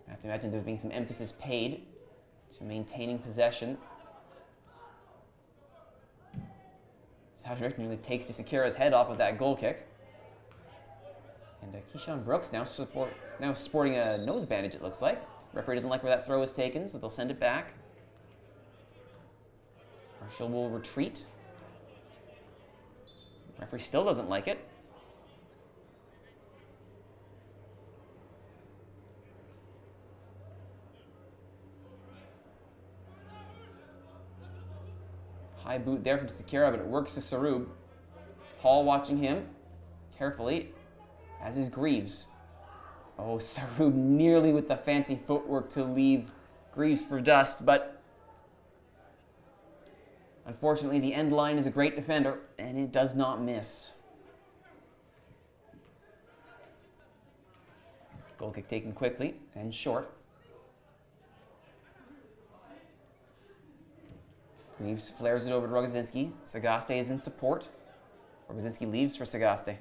Speaker 1: I have to imagine there's being some emphasis paid to maintaining possession. Sadrick nearly takes Sakura's head off of that goal kick. And Keyshawn Brooks now sporting a nose bandage, it looks like. Referee doesn't like where that throw is taken, so they'll send it back. Marshall will retreat. Referee still doesn't like it. High boot there from Sakura, but it works to Sarub. Hall watching him carefully, as is Greaves. Oh, Sarub nearly with the fancy footwork to leave Greaves for dust, but unfortunately, the end line is a great defender, and it does not miss. Goal kick taken quickly and short. Greaves flares it over to Rogozinski. Sagaste is in support. Rogozinski leaves for Sagaste.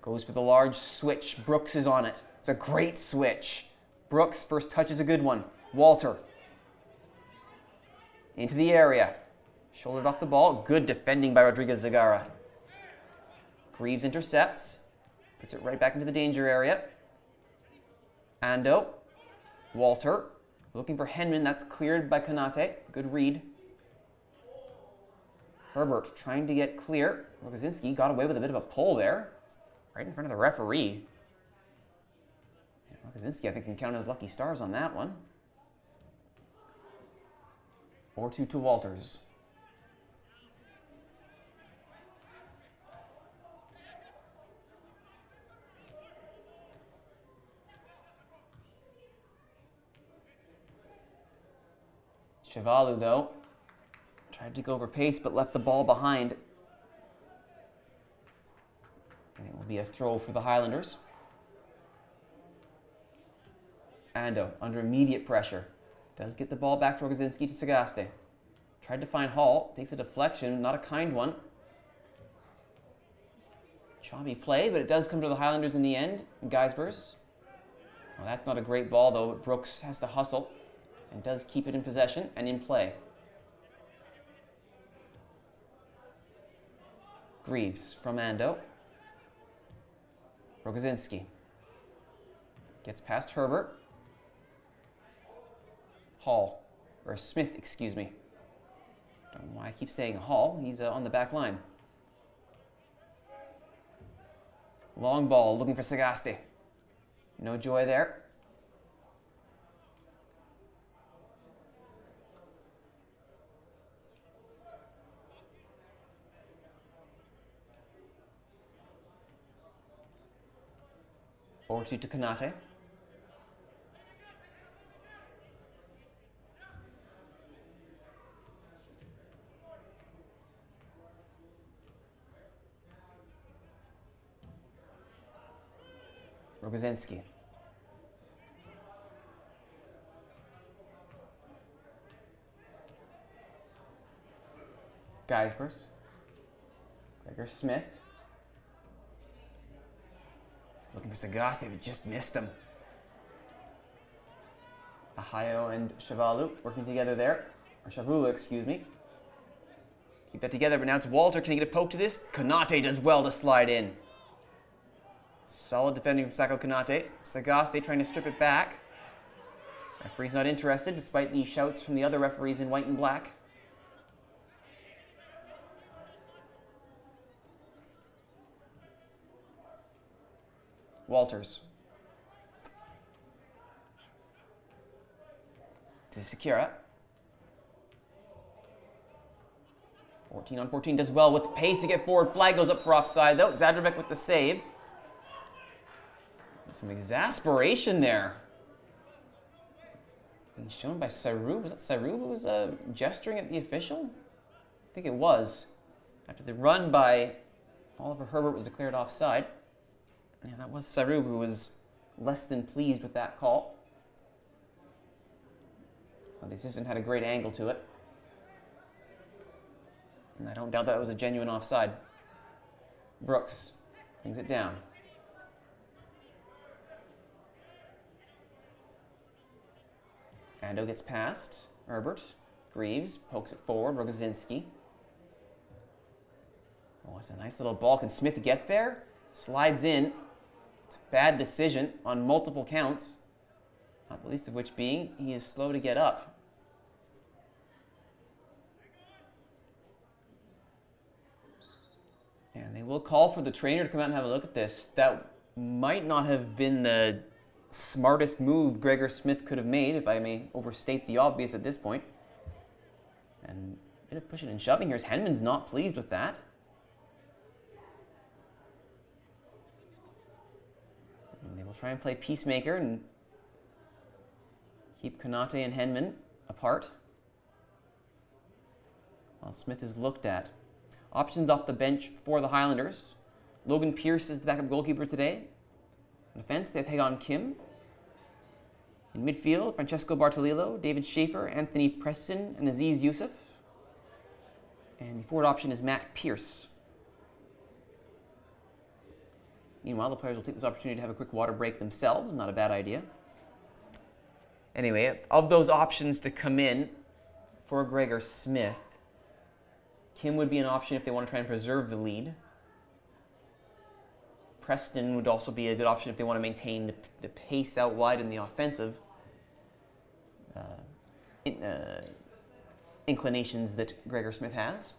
Speaker 1: Goes for the large switch. Brooks is on it. It's a great switch. Brooks' first touch is a good one. Walter. Into the area. Shouldered off the ball. Good defending by Rodriguez Zagara. Greaves intercepts. Puts it right back into the danger area. Ando. Walter. Looking for Henman. That's cleared by Kanate. Good read. Herbert trying to get clear. Rogozinski got away with a bit of a pull there. right in front of the referee. Rogozinski, I think, can count his lucky stars on that one. 4-2 to Walters. Chavalu, though, tried to go over pace, but left the ball behind. And it will be a throw for the Highlanders. Ando, under immediate pressure, does get the ball back to Rogozinski to Sagaste. Tried to find Hall, takes a deflection, not a kind one. Choppy play, but it does come to the Highlanders in the end. Geisbers. Well, that's not a great ball, though. Brooks has to hustle and does keep it in possession and in play. Greaves from Ando. Rogozinski gets past Herbert. Hall, or Smith, excuse me. Don't know why I keep saying Hall. He's on the back line. Long ball, looking for Sagaste. No joy there. Or to Kanate. Rogozinski. Geisbers. Gregor Smith. Looking for Sagaste, but just missed him. Ahayo and Chavalu working together there. Or Chavula, excuse me. Keep that together, but now it's Walter. Can he get a poke to this? Kanate does well to slide in. Solid defending from Sako Kanate. Sagaste trying to strip it back. Referee's not interested, despite the shouts from the other referees in white and black. Walters. To Sekira. 14 on 14 does well with pace to get forward. Flag goes up for offside, though. Zadravec with the save. Some exasperation there. Being shown by Sarub. Was that Sarub who was gesturing at the official? I think it was. After the run by Oliver Herbert was declared offside. Yeah, that was Sarub who was less than pleased with that call. Well, the assistant had a great angle to it. And I don't doubt that was a genuine offside. Brooks brings it down. Ando gets past. Herbert. Greaves pokes it forward. Rogozinski. Oh, it's a nice little ball. Can Smith get there? Slides in. It's a bad decision on multiple counts. Not the least of which being he is slow to get up. And they will call for the trainer to come out and have a look at this. That might not have been the smartest move Gregor Smith could have made, if I may overstate the obvious at this point. And a bit of pushing and shoving here as Henman's not pleased with that. And they will try and play peacemaker and keep Kanate and Henman apart while Smith is looked at. Options off the bench for the Highlanders. Logan Pierce is the backup goalkeeper today. On defense, they have Hagon Kim. In midfield, Francesco Bartolillo, David Schaefer, Anthony Preston, and Aziz Youssef. And the forward option is Matt Pierce. Meanwhile, the players will take this opportunity to have a quick water break themselves. Not a bad idea. Anyway, of those options to come in for Gregor Smith, Kim would be an option if they want to try and preserve the lead. Preston would also be a good option if they want to maintain the pace out wide in the offensive inclinations that Gregor Smith has.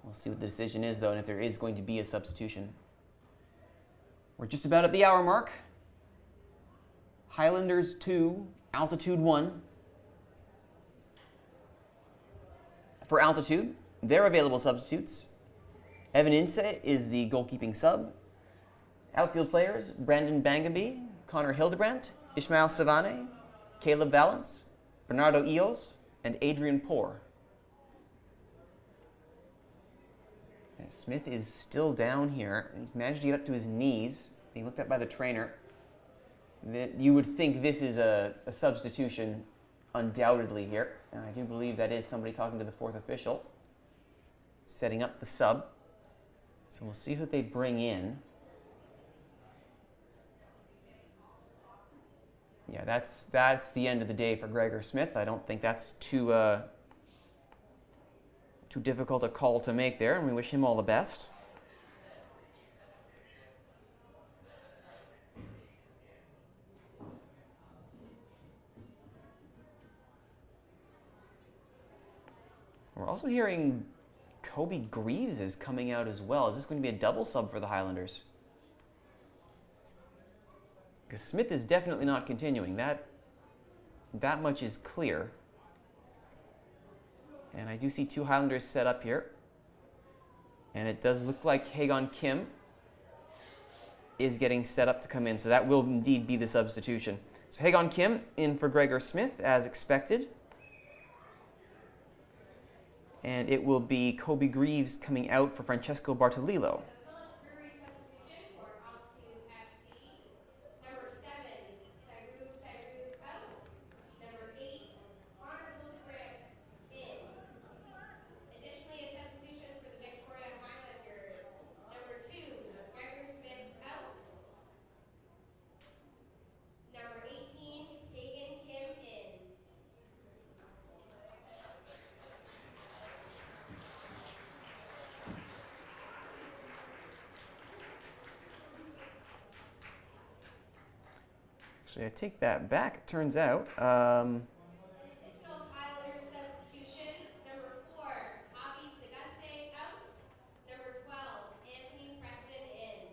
Speaker 1: We'll see what the decision is, though, and if there is going to be a substitution. We're just about at the hour mark. Highlanders 2, Altitude 1. For Altitude, their available substitutes. Evan Ince is the goalkeeping sub. Outfield players, Brandon Bangaby, Connor Hildebrandt, Ishmael Savane, Caleb Valance, Bernardo Eos, and Adrian Poor. Smith is still down here. He's managed to get up to his knees. Being looked at by the trainer. You would think this is a substitution undoubtedly here. And I do believe that is somebody talking to the fourth official, setting up the sub. So we'll see who they bring in. Yeah, that's the end of the day for Gregor Smith. I don't think that's too difficult a call to make there, and we wish him all the best. We're also hearing Kobe Greaves is coming out as well. Is this going to be a double sub for the Highlanders? Because Smith is definitely not continuing. That much is clear. And I do see two Highlanders set up here. And it does look like Haegon Kim is getting set up to come in. So that will indeed be the substitution. So Haegon Kim in for Gregor Smith as expected. And it will be Kobe Greaves coming out for Francesco Bartolillo. Actually, I take that back. It turns out,
Speaker 2: Highlanders substitution. Number 4, Javi Sagaste out. Number 12, Anthony Preston in.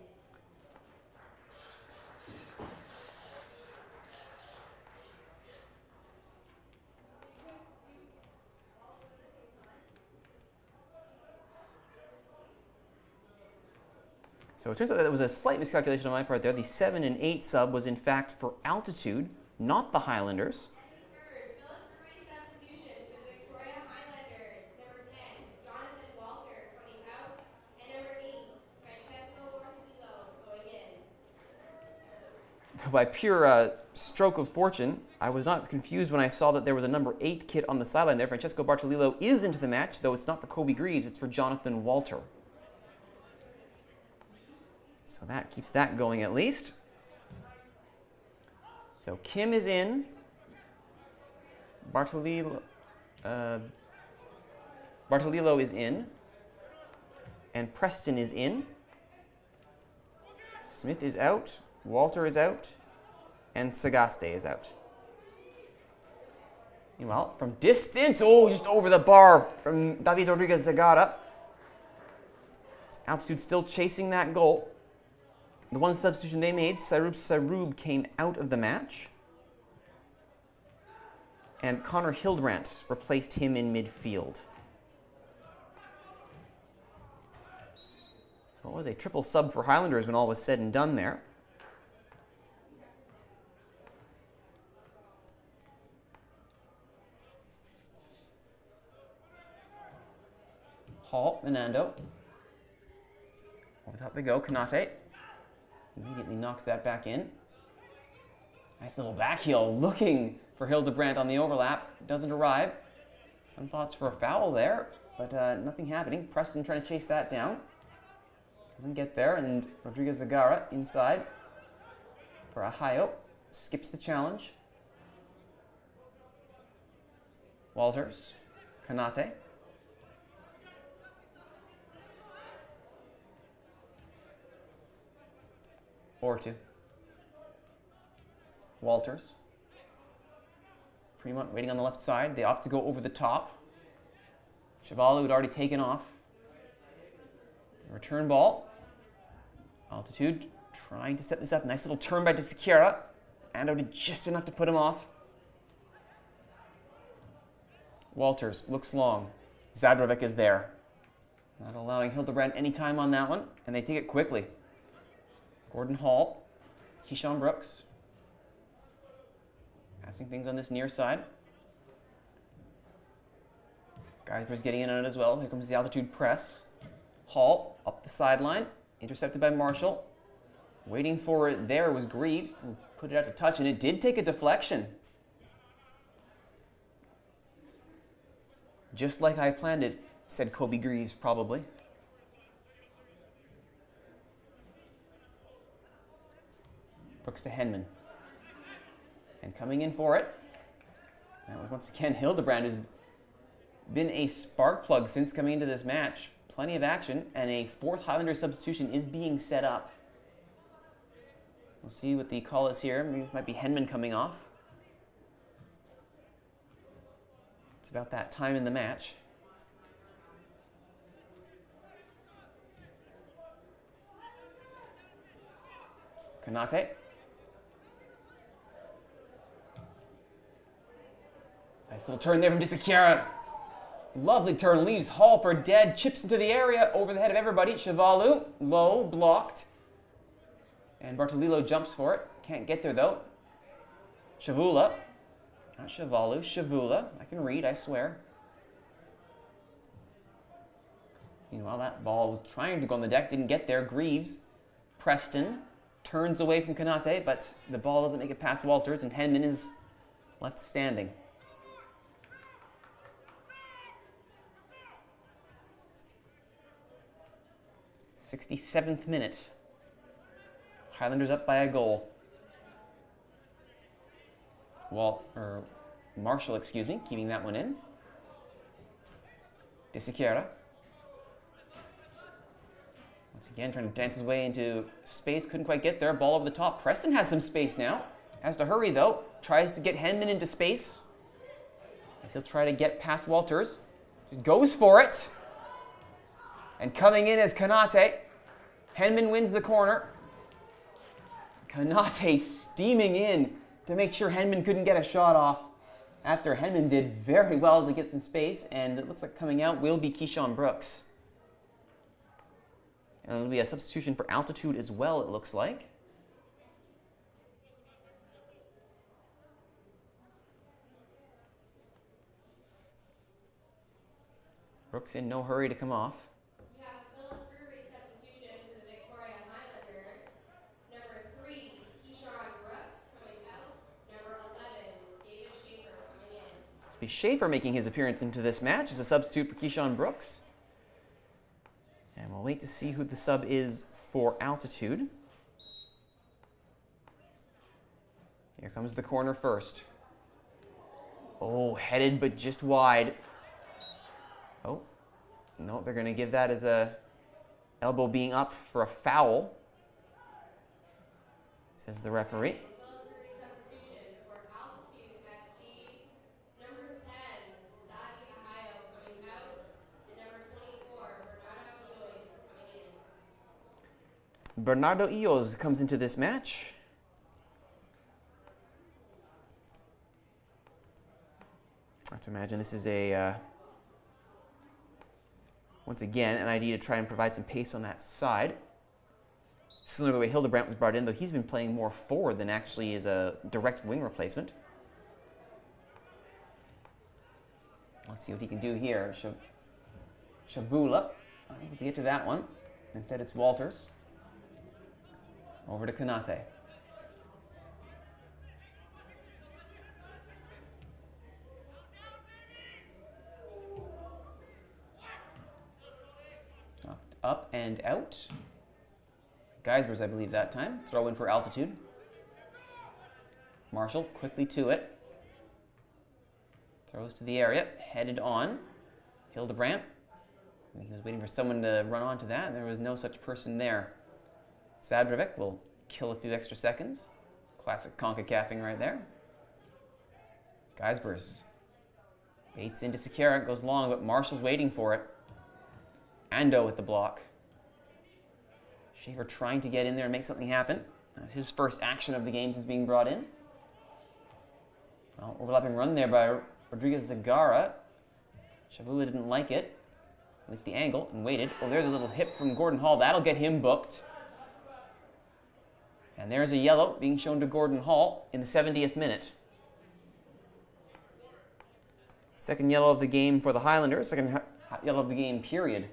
Speaker 1: so it turns out that it was a slight miscalculation on my part there. The 7 and 8 sub was in fact for Altitude, not the Highlanders.
Speaker 2: Philip substitution for the Victoria Highlanders. Number 10, Jonathan Walter coming out. And number 8, Francesco Bartolillo going in.
Speaker 1: By pure stroke of fortune, I was not confused when I saw that there was a number 8 kit on the sideline there. Francesco Bartolillo is into the match, though it's not for Kobe Greaves, it's for Jonathan Walter. So that keeps that going at least. So Kim is in. Bartolillo is in. And Preston is in. Smith is out. Walter is out. And Sagaste is out. Meanwhile, from distance, just over the bar from David Rodriguez Zagara. Altitude still chasing that goal. The one substitution they made, Sarub came out of the match. And Connor Hildebrandt replaced him in midfield. So it was a triple sub for Highlanders when all was said and done there. Hall, Menando. Over the top they go, Kanate. Immediately knocks that back in. Nice little back heel looking for Hildebrandt on the overlap. Doesn't arrive. Some thoughts for a foul there, but nothing happening. Preston trying to chase that down. Doesn't get there, and Rodriguez Zagara inside for Ahayo. Skips the challenge. Walters, Kanate. Ortu. Walters. Fremont waiting on the left side. They opt to go over the top. Chavalu had already taken off. Return ball. Altitude trying to set this up. Nice little turn by Sekira. Ando did just enough to put him off. Walters looks long. Zadrovic is there. Not allowing Hildebrand any time on that one, and they take it quickly. Gordon Hall, Keyshawn Brooks. Passing things on this near side. Geisber's getting in on it as well. Here comes the altitude press. Hall up the sideline, intercepted by Marshall. Waiting for it there was Greaves, who put it out to touch, and it did take a deflection. Just like I planned it, said Kobe Greaves, probably. Brooks to Henman. And coming in for it. That was once again Hildebrand, who's been a spark plug since coming into this match. Plenty of action, and a fourth Highlander substitution is being set up. We'll see what the call is here. Maybe it might be Henman coming off. It's about that time in the match. Konate. Nice little turn there from Sekira. Lovely turn, leaves Hall for dead, chips into the area over the head of everybody. Chavalu, low, blocked. And Bartolillo jumps for it. Can't get there though. Shavula. Not Chavalu, Shavula. I can read, I swear. Meanwhile, that ball was trying to go on the deck, didn't get there. Greaves. Preston turns away from Konate, but the ball doesn't make it past Walters, and Henman is left standing. 67th minute. Highlanders up by a goal. Marshall, excuse me, keeping that one in. Sekira. Once again, trying to dance his way into space. Couldn't quite get there. Ball over the top. Preston has some space now. Has to hurry, though. Tries to get Henman into space. As he'll try to get past Walters. Just goes for it. And coming in is Konate. Henman wins the corner. Konate steaming in to make sure Henman couldn't get a shot off. After Henman did very well to get some space, and it looks like coming out will be Keyshawn Brooks. And it'll be a substitution for altitude as well, it looks like. Brooks in no hurry to come off.
Speaker 2: We have a Phillips Brewery substitution for the Victoria Highlanders. Number 3, Keyshawn Brooks coming out. Number 11, David Schaefer coming in.
Speaker 1: It'll be Schaefer making his appearance into this match as a substitute for Keyshawn Brooks. And we'll wait to see who the sub is for altitude. Here comes the corner first. Oh, headed but just wide. Oh, no, they're going to give that as a elbow being up for a foul, says the referee.
Speaker 2: Phillips Brewery substitution for Altitude FC. Number 10, Zahi Ahayo coming out. And number 24, Bernardo Iois coming in.
Speaker 1: Bernardo Iois comes into this match. I have to imagine this is a once again, an idea to try and provide some pace on that side. Similar to the way Hildebrand was brought in, though he's been playing more forward than actually as a direct wing replacement. Let's see what he can do here. Shavula, unable to get to that one. Instead, it's Walters. Over to Konate. Up and out. Geisber's, I believe, that time. Throw in for altitude. Marshall quickly to it. Throws to the area. Headed on. Hildebrand. He was waiting for someone to run onto that, and there was no such person there. Zadrovic will kill a few extra seconds. Classic CONCACAFing right there. Geisber's baits into Sekira. Goes long, but Marshall's waiting for it. Ando with the block. Schaefer trying to get in there and make something happen. His first action of the game since being brought in. Well, overlapping run there by Rodriguez Zagara. Shavula didn't like it, at least the angle, and waited. Oh, there's a little hip from Gordon Hall. That'll get him booked. And there's a yellow being shown to Gordon Hall in the 70th minute. Second yellow of the game for the Highlanders. Second yellow of the game, period.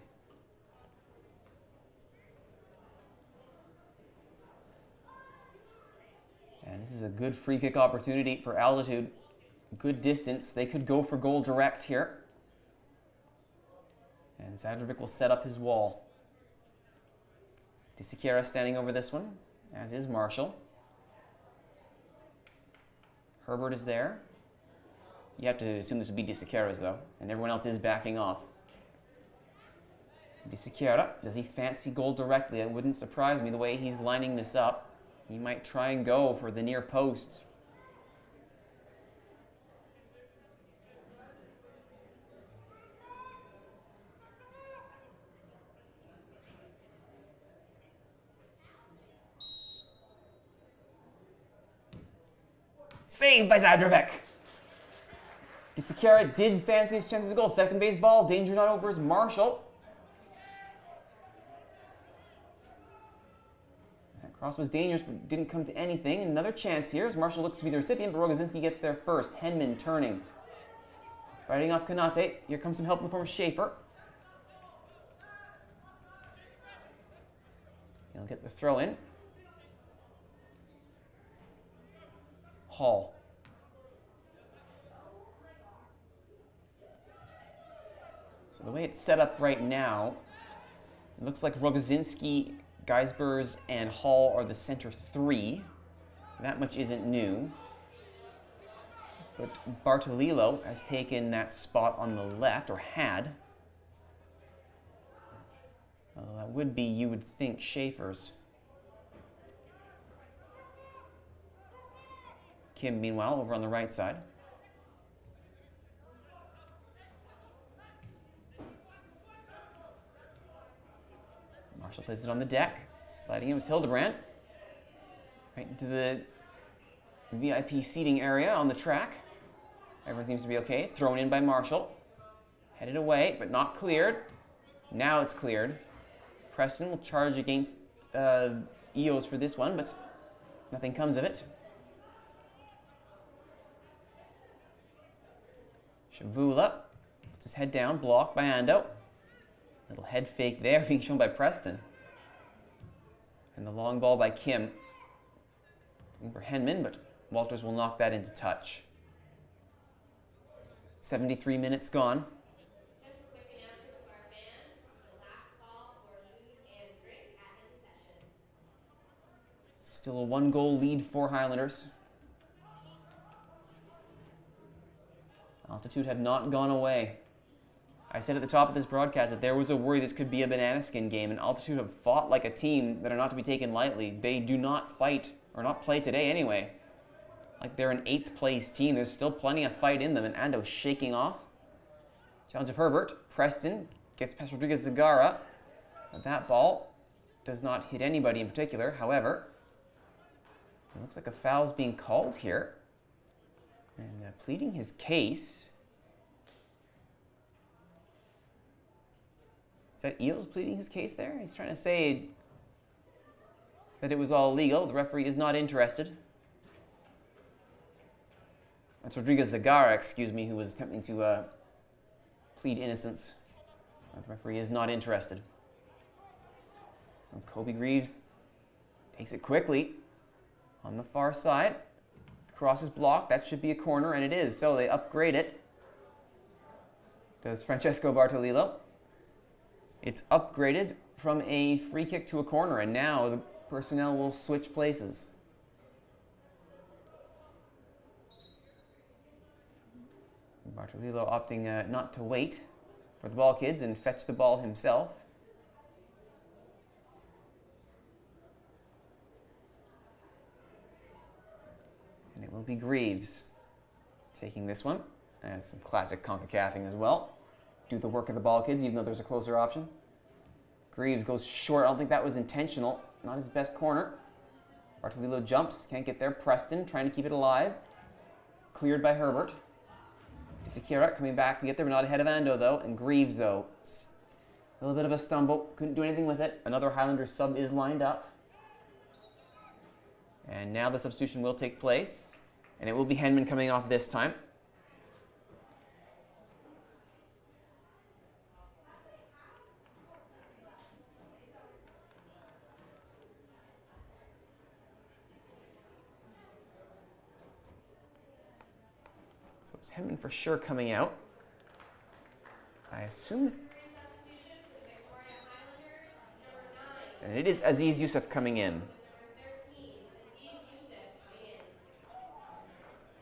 Speaker 1: And this is a good free kick opportunity for Altitude. Good distance. They could go for goal direct here. And Zadrovic will set up his wall. DeSiqueira standing over this one, as is Marshall. Herbert is there. You have to assume this would be DeSiqueira's though, and everyone else is backing off. DeSiqueira, does he fancy goal directly? It wouldn't surprise me the way he's lining this up. He might try and go for the near post. Saved by Zadrovic. DeSiqueira did fancy his chances of goal. Second base ball, danger not over is Marshall. That cross was dangerous, but didn't come to anything. Another chance here as Marshall looks to be the recipient, but Rogozinski gets there first. Henman turning. Fighting off Kanate. Here comes some help in the form of Schaefer. He'll get the throw in. Hall. So the way it's set up right now, it looks like Rogozinski, Geisbers, and Hall are the center three. That much isn't new. But Bartolillo has taken that spot on the left, or had. Well, that would be, you would think, Schaefer's. Kim, meanwhile, over on the right side. Marshall plays it on the deck. Sliding in was Hildebrand. Right into the VIP seating area on the track. Everyone seems to be okay. Thrown in by Marshall. Headed away, but not cleared. Now it's cleared. Preston will charge against EOS for this one, but nothing comes of it. Shavula puts his head down, blocked by Ando. Little head fake there being shown by Preston. And the long ball by Kim. Looking for Henman, but Walters will knock that into touch. 73 minutes gone.
Speaker 2: Just a quick announcement to our fans. This is the last call for food and drink at the concession.
Speaker 1: Still a 1-goal lead for Highlanders. Altitude have not gone away. I said at the top of this broadcast that there was a worry this could be a banana skin game, and Altitude have fought like a team that are not to be taken lightly. They do not fight, or not play today anyway, like they're an 8th place team. There's still plenty of fight in them, and Ando shaking off. Challenge of Herbert. Preston gets past Rodriguez Zagara, but that ball does not hit anybody in particular. However, it looks like a foul is being called here. And pleading his case. Is that Eels pleading his case there? He's trying to say that it was all legal. The referee is not interested. That's Rodriguez Zagara, excuse me, who was attempting to plead innocence. The referee is not interested. And Kobe Greaves takes it quickly on the far side. Cross is blocked. That should be a corner, and it is. So they upgrade it. Does Francesco Bartolillo. It's upgraded from a free kick to a corner, and now the personnel will switch places. Bartolillo opting not to wait for the ball kids and fetch the ball himself. And it will be Greaves taking this one. That's some classic CONCACAFing as well. Do the work of the ball kids, even though there's a closer option. Greaves goes short. I don't think that was intentional. Not his best corner. Bartolillo jumps. Can't get there. Preston trying to keep it alive. Cleared by Herbert. Isikira coming back to get there, but not ahead of Ando, though. And Greaves, though, a little bit of a stumble. Couldn't do anything with it. Another Highlanders sub is lined up. And now the substitution will take place. And it will be Henman coming off this time. So it's Henman for sure coming out. I assume this... And it is Aziz Youssef coming in.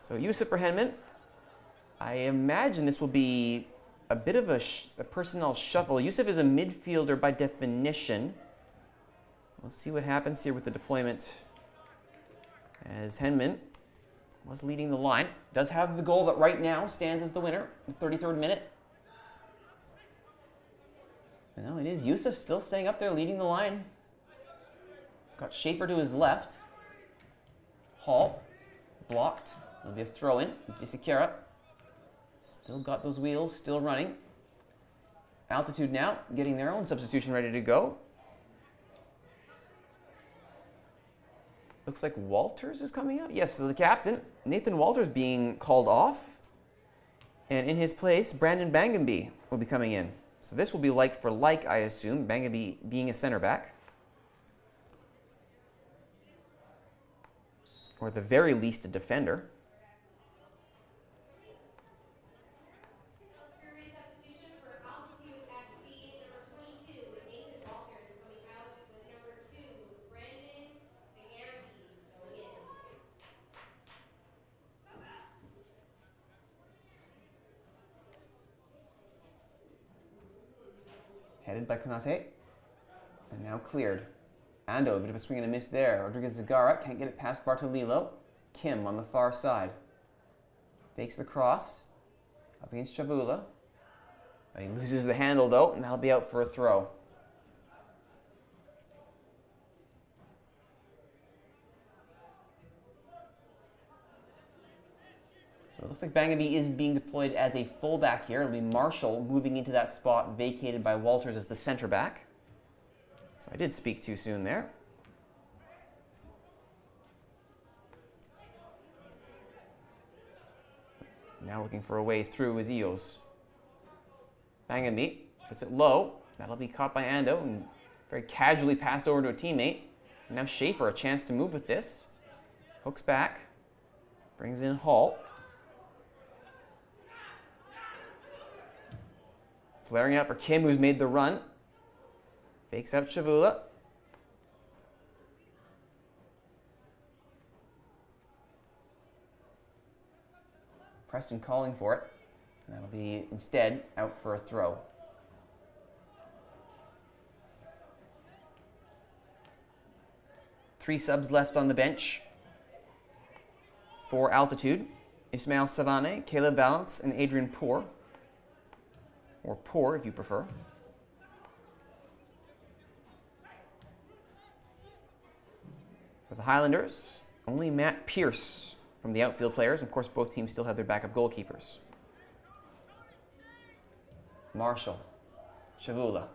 Speaker 1: So Youssef for Henman. I imagine this will be a bit of a personnel shuffle. Youssef is a midfielder by definition. We'll see what happens here with the deployment, as Henman was leading the line. Does have the goal that right now stands as the winner, the 33rd minute. And now it is Youssef still staying up there leading the line. He's got Schaefer to his left. Hall blocked. There'll be a throw in. Isikira still got those wheels, still running. Altitude now getting their own substitution ready to go. Looks like Walters is coming out. Yes, so the captain, Nathan Walters, being called off. And in his place, Brandon Bangamby will be coming in. So this will be like for like, I assume, Bangamby being a center back. Or at the very least, a defender.
Speaker 2: Substitution for Altitude FC, number 22, Nathan Walters coming out with number 2, Brandon Bangamby going in.
Speaker 1: Headed by Konate. And now cleared. Ando, a bit of a swing and a miss there. Rodriguez Zagara can't get it past Bartolillo. Kim on the far side. Fakes the cross. Up against Chavula. He loses the handle, though, and that'll be out for a throw. So it looks like Bangamby is being deployed as a fullback here. It'll be Marshall moving into that spot vacated by Walters as the center back. So I did speak too soon there. Now looking for a way through is Eos. Bangamby puts it low. That'll be caught by Ando and very casually passed over to a teammate. And now Schaefer, a chance to move with this. Hooks back. Brings in Hall. Flaring it up for Kim, who's made the run. Fakes out Chavula. Preston calling for it. And that'll be instead out for a throw. Three subs left on the bench for Altitude. Ismail Savane, Caleb Valance, and Adrian Poor. Or Poor, if you prefer. For the Highlanders, only Matt Pierce from the outfield players. Of course, both teams still have their backup goalkeepers. Marshall, Chavula.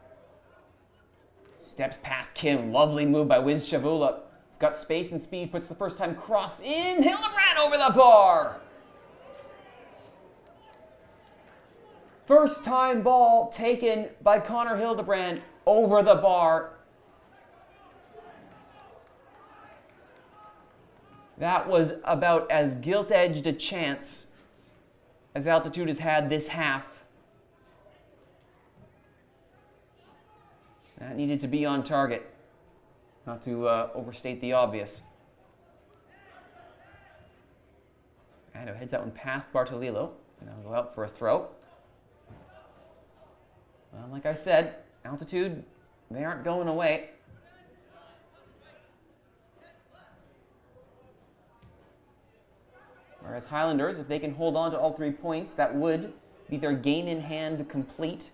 Speaker 1: Steps past Kim. Lovely move by Wiz Chavula. He's got space and speed. Puts the first time cross in. Hildebrand over the bar. First time ball taken by Connor Hildebrand over the bar. That was about as gilt-edged a chance as Altitude has had this half. That needed to be on target, not to overstate the obvious. Ando heads out and past Bartolillo, and they'll go out for a throw. Well, like I said, Altitude, they aren't going away. Whereas Highlanders, if they can hold on to all 3 points, that would be their game in hand complete.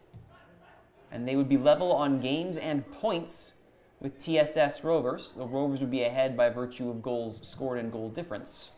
Speaker 1: And they would be level on games and points with TSS Rovers. The Rovers would be ahead by virtue of goals scored and goal difference.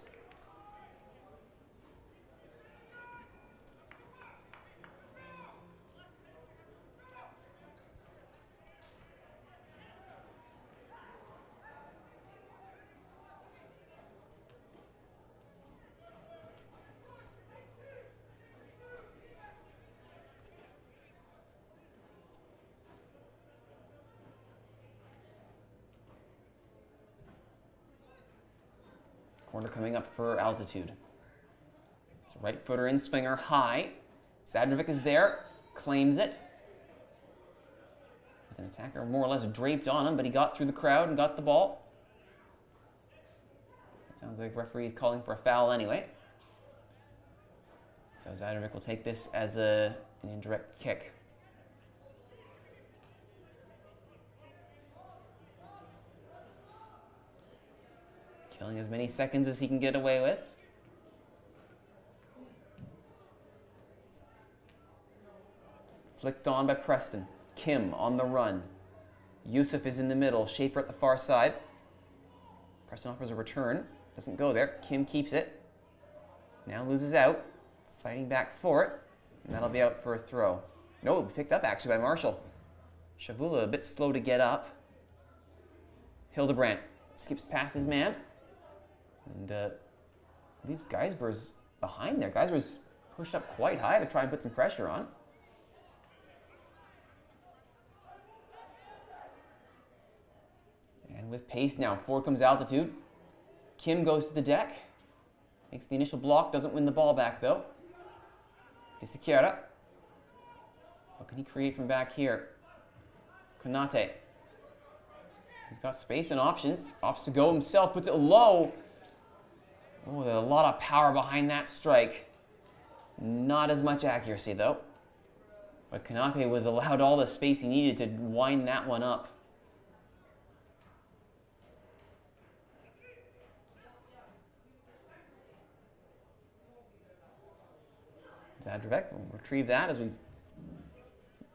Speaker 1: Corner coming up for Altitude. It's a right footer in swinger high. Zadrovic is there, claims it. With an attacker more or less draped on him, but he got through the crowd and got the ball. It sounds like the referee is calling for a foul anyway. So Zadrovic will take this as an indirect kick. Killing as many seconds as he can get away with. Flicked on by Preston. Kim on the run. Yusuf is in the middle. Schaefer at the far side. Preston offers a return. Doesn't go there. Kim keeps it. Now loses out. Fighting back for it. And that'll be out for a throw. No, picked up actually by Marshall. Shavula a bit slow to get up. Hildebrandt skips past his man. And leaves Geisber's behind there. Geisber's pushed up quite high to try and put some pressure on. And with pace now, forward comes Altitude. Kim goes to the deck. Makes the initial block, doesn't win the ball back though. De Siqueira. What can he create from back here? Konate. He's got space and options. Opts to go himself, puts it low. Oh, there's a lot of power behind that strike. Not as much accuracy, though. But Konate was allowed all the space he needed to wind that one up. Zadrovic will retrieve that as we've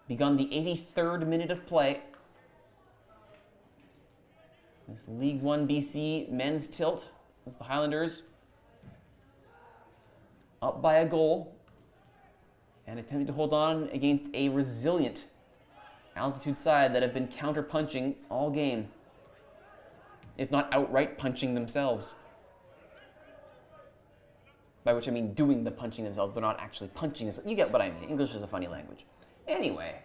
Speaker 1: begun the 83rd minute of play. This League 1 BC men's tilt as the Highlanders up by a goal and attempting to hold on against a resilient Altitude side that have been counter-punching all game, if not outright punching themselves. By which I mean doing the punching themselves. They're not actually punching themselves. You get what I mean. English is a funny language. Anyway.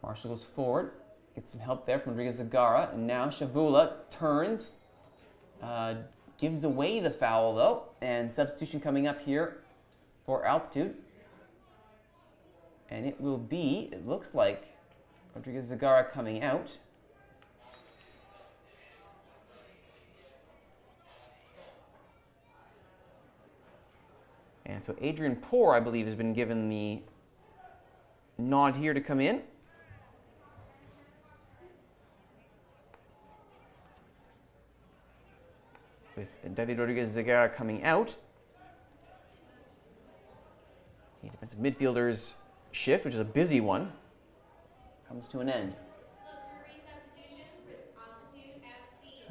Speaker 1: Marshall goes forward. Gets some help there from Rodriguez Zagara. And now Shavula turns. Gives away the foul, though. And substitution coming up here for Altitude. And it will be, it looks like, Rodriguez Zagara coming out. And so Adrian Poor, I believe, has been given the nod here to come in. With David Rodriguez Zagara coming out. The defensive midfielders shift, which is a busy one, comes to an end.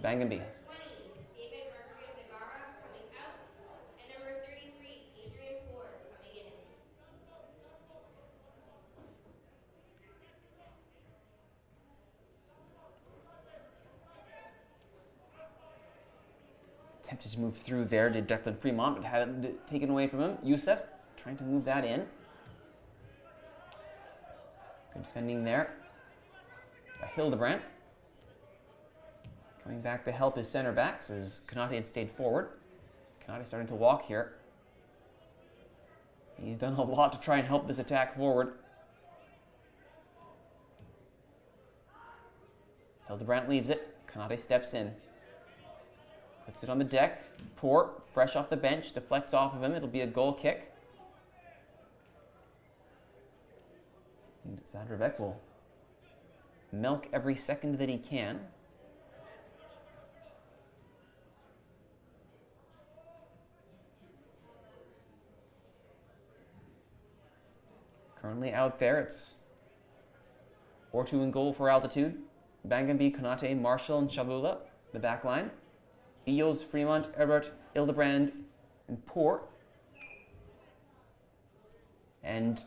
Speaker 1: Bangamby. Attempted to move through there, did Declan Fremont, but had it taken away from him. Yusuf trying to move that in. Good defending there by Hildebrandt. Coming back to help his center backs as Konate had stayed forward. Konate starting to walk here. He's done a lot to try and help this attack forward. Hildebrandt leaves it. Konate steps in. Puts it on the deck. Poor, fresh off the bench, deflects off of him. It'll be a goal kick. And Zadrovic will milk every second that he can. Currently out there, it's Ortu in goal for Altitude. Bangambi, Konate, Marshall, and Chavula, the back line. Eos, Fremont, Herbert, Ildebrand, and Poor. And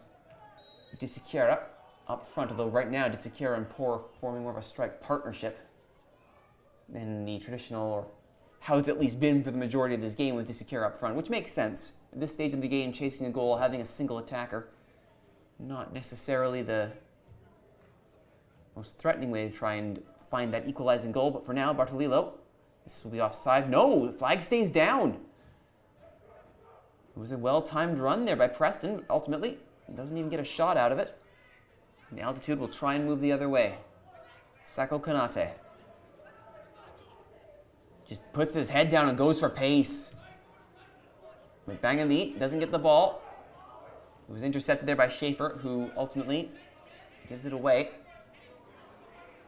Speaker 1: Disikiera up front, although right now Disikiera and Poor forming more of a strike partnership than the traditional, or how it's at least been for the majority of this game with Disikiera up front, which makes sense. At this stage of the game, chasing a goal, having a single attacker, not necessarily the most threatening way to try and find that equalizing goal, but for now, Bartolillo, this will be offside. No, the flag stays down. It was a well-timed run there by Preston, but ultimately, he doesn't even get a shot out of it. And the Altitude will try and move the other way. Sako Konate just puts his head down and goes for pace. But Bangambi doesn't get the ball. It was intercepted there by Schaefer, who ultimately gives it away.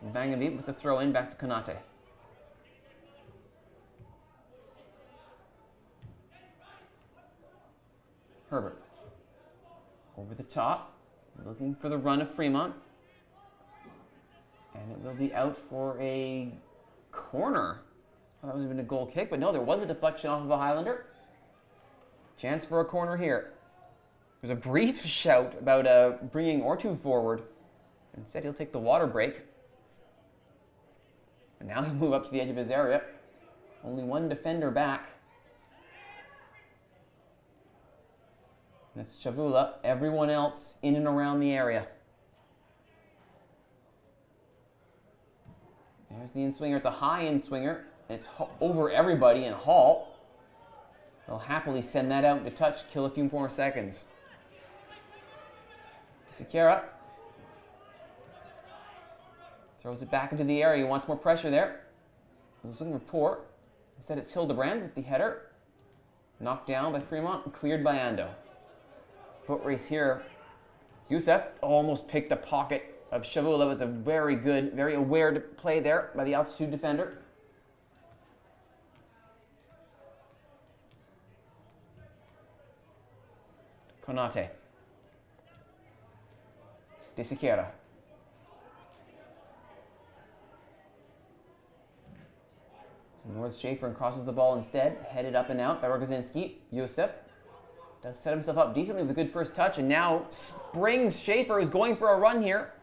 Speaker 1: And Bangambi with a throw-in back to Konate. Herbert over the top, looking for the run of Fremont. And it will be out for a corner. I thought it would have been a goal kick, but no, there was a deflection off of a Highlander. Chance for a corner here. There's a brief shout about bringing Ortu forward. Instead, he'll take the water break. And now he'll move up to the edge of his area. Only one defender back. That's Chavula. Everyone else in and around the area. There's the in-swinger. It's a high in-swinger. It's over everybody and Hall. They'll happily send that out into touch, kill a few more seconds. Sikera throws it back into the area. He wants more pressure there. Losing report. Instead, it's Hildebrand with the header. Knocked down by Fremont and cleared by Ando. Foot race here. Youssef almost picked the pocket of Chavula. It was a very good, very aware play there by the Altitude defender. Konate. Disikiera. North Schaefer and crosses the ball instead. Headed up and out by Rogozinski. Youssef does set himself up decently with a good first touch, and now springs Schaefer, who's going for a run here.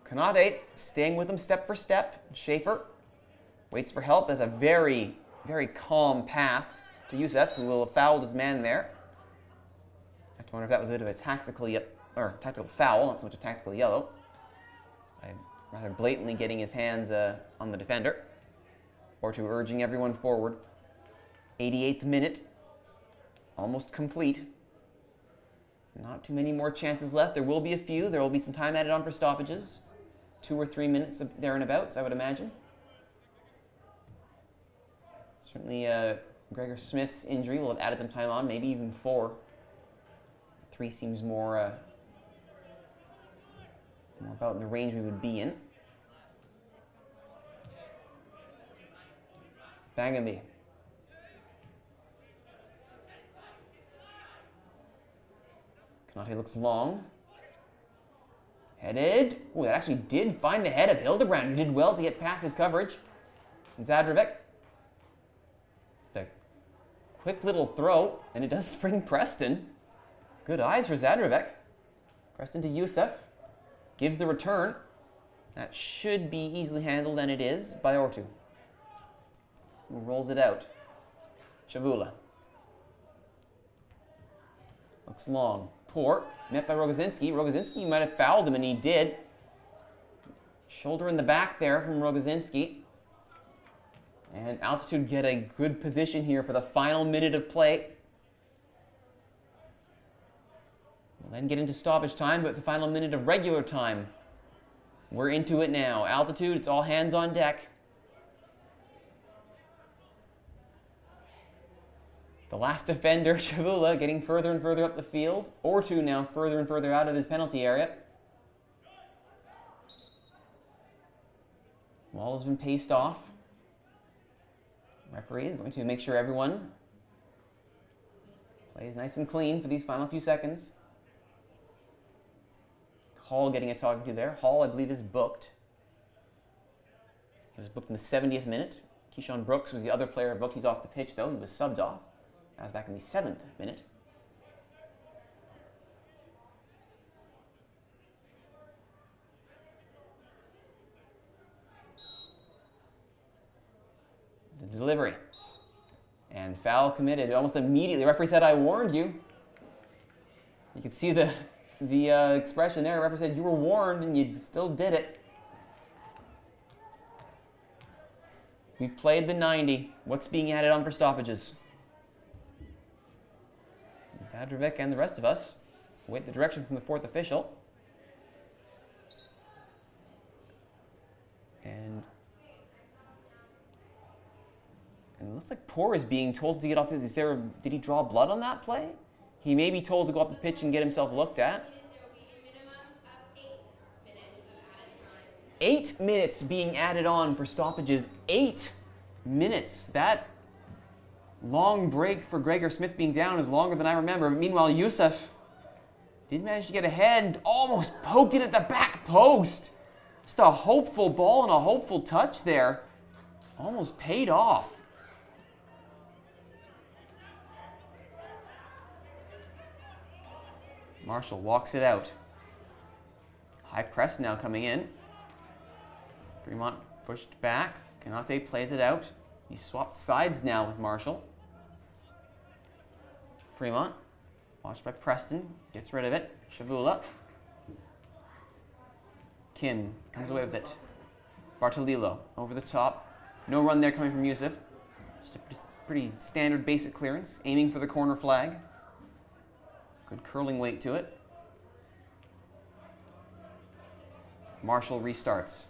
Speaker 1: Konate staying with him step for step. Schaefer waits for help as a very, very calm pass to Youssef, who will have fouled his man there. I have to wonder if that was a bit of a tactical foul, not so much a tactical yellow. By rather blatantly getting his hands on the defender. Ortu urging everyone forward. 88th minute. Almost complete. Not too many more chances left. There will be a few. There will be some time added on for stoppages. 2 or 3 minutes there and abouts, I would imagine. Certainly Gregor Smith's injury will have added some time on, maybe even 4. 3 seems more about in the range we would be in. Bangambi. Konate looks long. Headed. Oh, that actually did find the head of Hildebrand, who did well to get past his coverage. And Zadravec. Just a quick little throw, and it does spring Preston. Good eyes for Zadravec. Preston to Youssef. Gives the return. That should be easily handled, and it is, by Ortu, who rolls it out. Chavula. Looks long. Poor. Met by Rogozinski. Rogozinski might have fouled him, and he did. Shoulder in the back there from Rogozinski. And Altitude get a good position here for the final minute of play. We'll then get into stoppage time, but the final minute of regular time. We're into it now. Altitude, it's all hands on deck. The last defender, Chavula, getting further and further up the field. Ortu now further and further out of his penalty area. Wall has been paced off. Referee is going to make sure everyone plays nice and clean for these final few seconds. Hall getting a talking to there. Hall, I believe, is booked. He was booked in the 70th minute. Keyshawn Brooks was the other player booked. He's off the pitch, though. He was subbed off. That was back in the 7th minute. The delivery. And foul committed almost immediately. The referee said, "I warned you." You could see the expression there. The referee said, "You were warned, and you still did it." We've played the 90. What's being added on for stoppages? Zadrovic and the rest of us await the direction from the fourth official. And it looks like Poor is being told to get off. Did he draw blood on that play? He may be told to go off the pitch and get himself looked at.
Speaker 2: There will be a minimum of 8 minutes of added time.
Speaker 1: 8 minutes being added on for stoppages. 8 minutes. That long break for Gregor Smith being down is longer than I remember. But meanwhile, Youssef did manage to get ahead. Almost poked it at the back post. Just a hopeful ball and a hopeful touch there. Almost paid off. Marshall walks it out. High press now coming in. Fremont pushed back. Canate plays it out. He swapped sides now with Marshall. Fremont, watched by Preston, gets rid of it. Shavula. Kim comes away with it. Bartolillo over the top. No run there coming from Youssef. Just a pretty standard basic clearance, aiming for the corner flag. Good curling weight to it. Marshall restarts.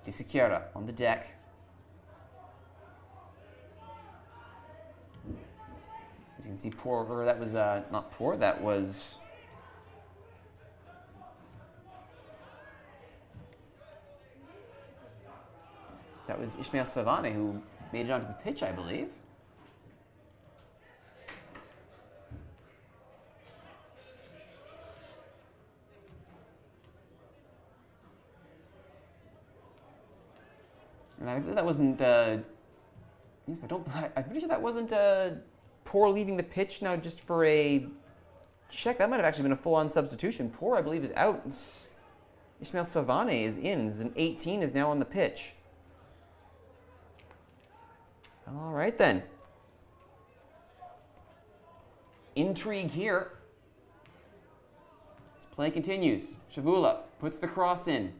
Speaker 1: De Siqueira on the deck. As you can see, Poor, that was not Poor, that was Ismail Savane who made it onto the pitch, I believe. And I believe that wasn't. Yes, I'm pretty sure that wasn't Poor leaving the pitch now just for a check. That might have actually been a full-on substitution. Poor, I believe, is out. Ismail Savane is in. Is an 18 is now on the pitch. All right then. Intrigue here. This play continues. Shavula puts the cross in.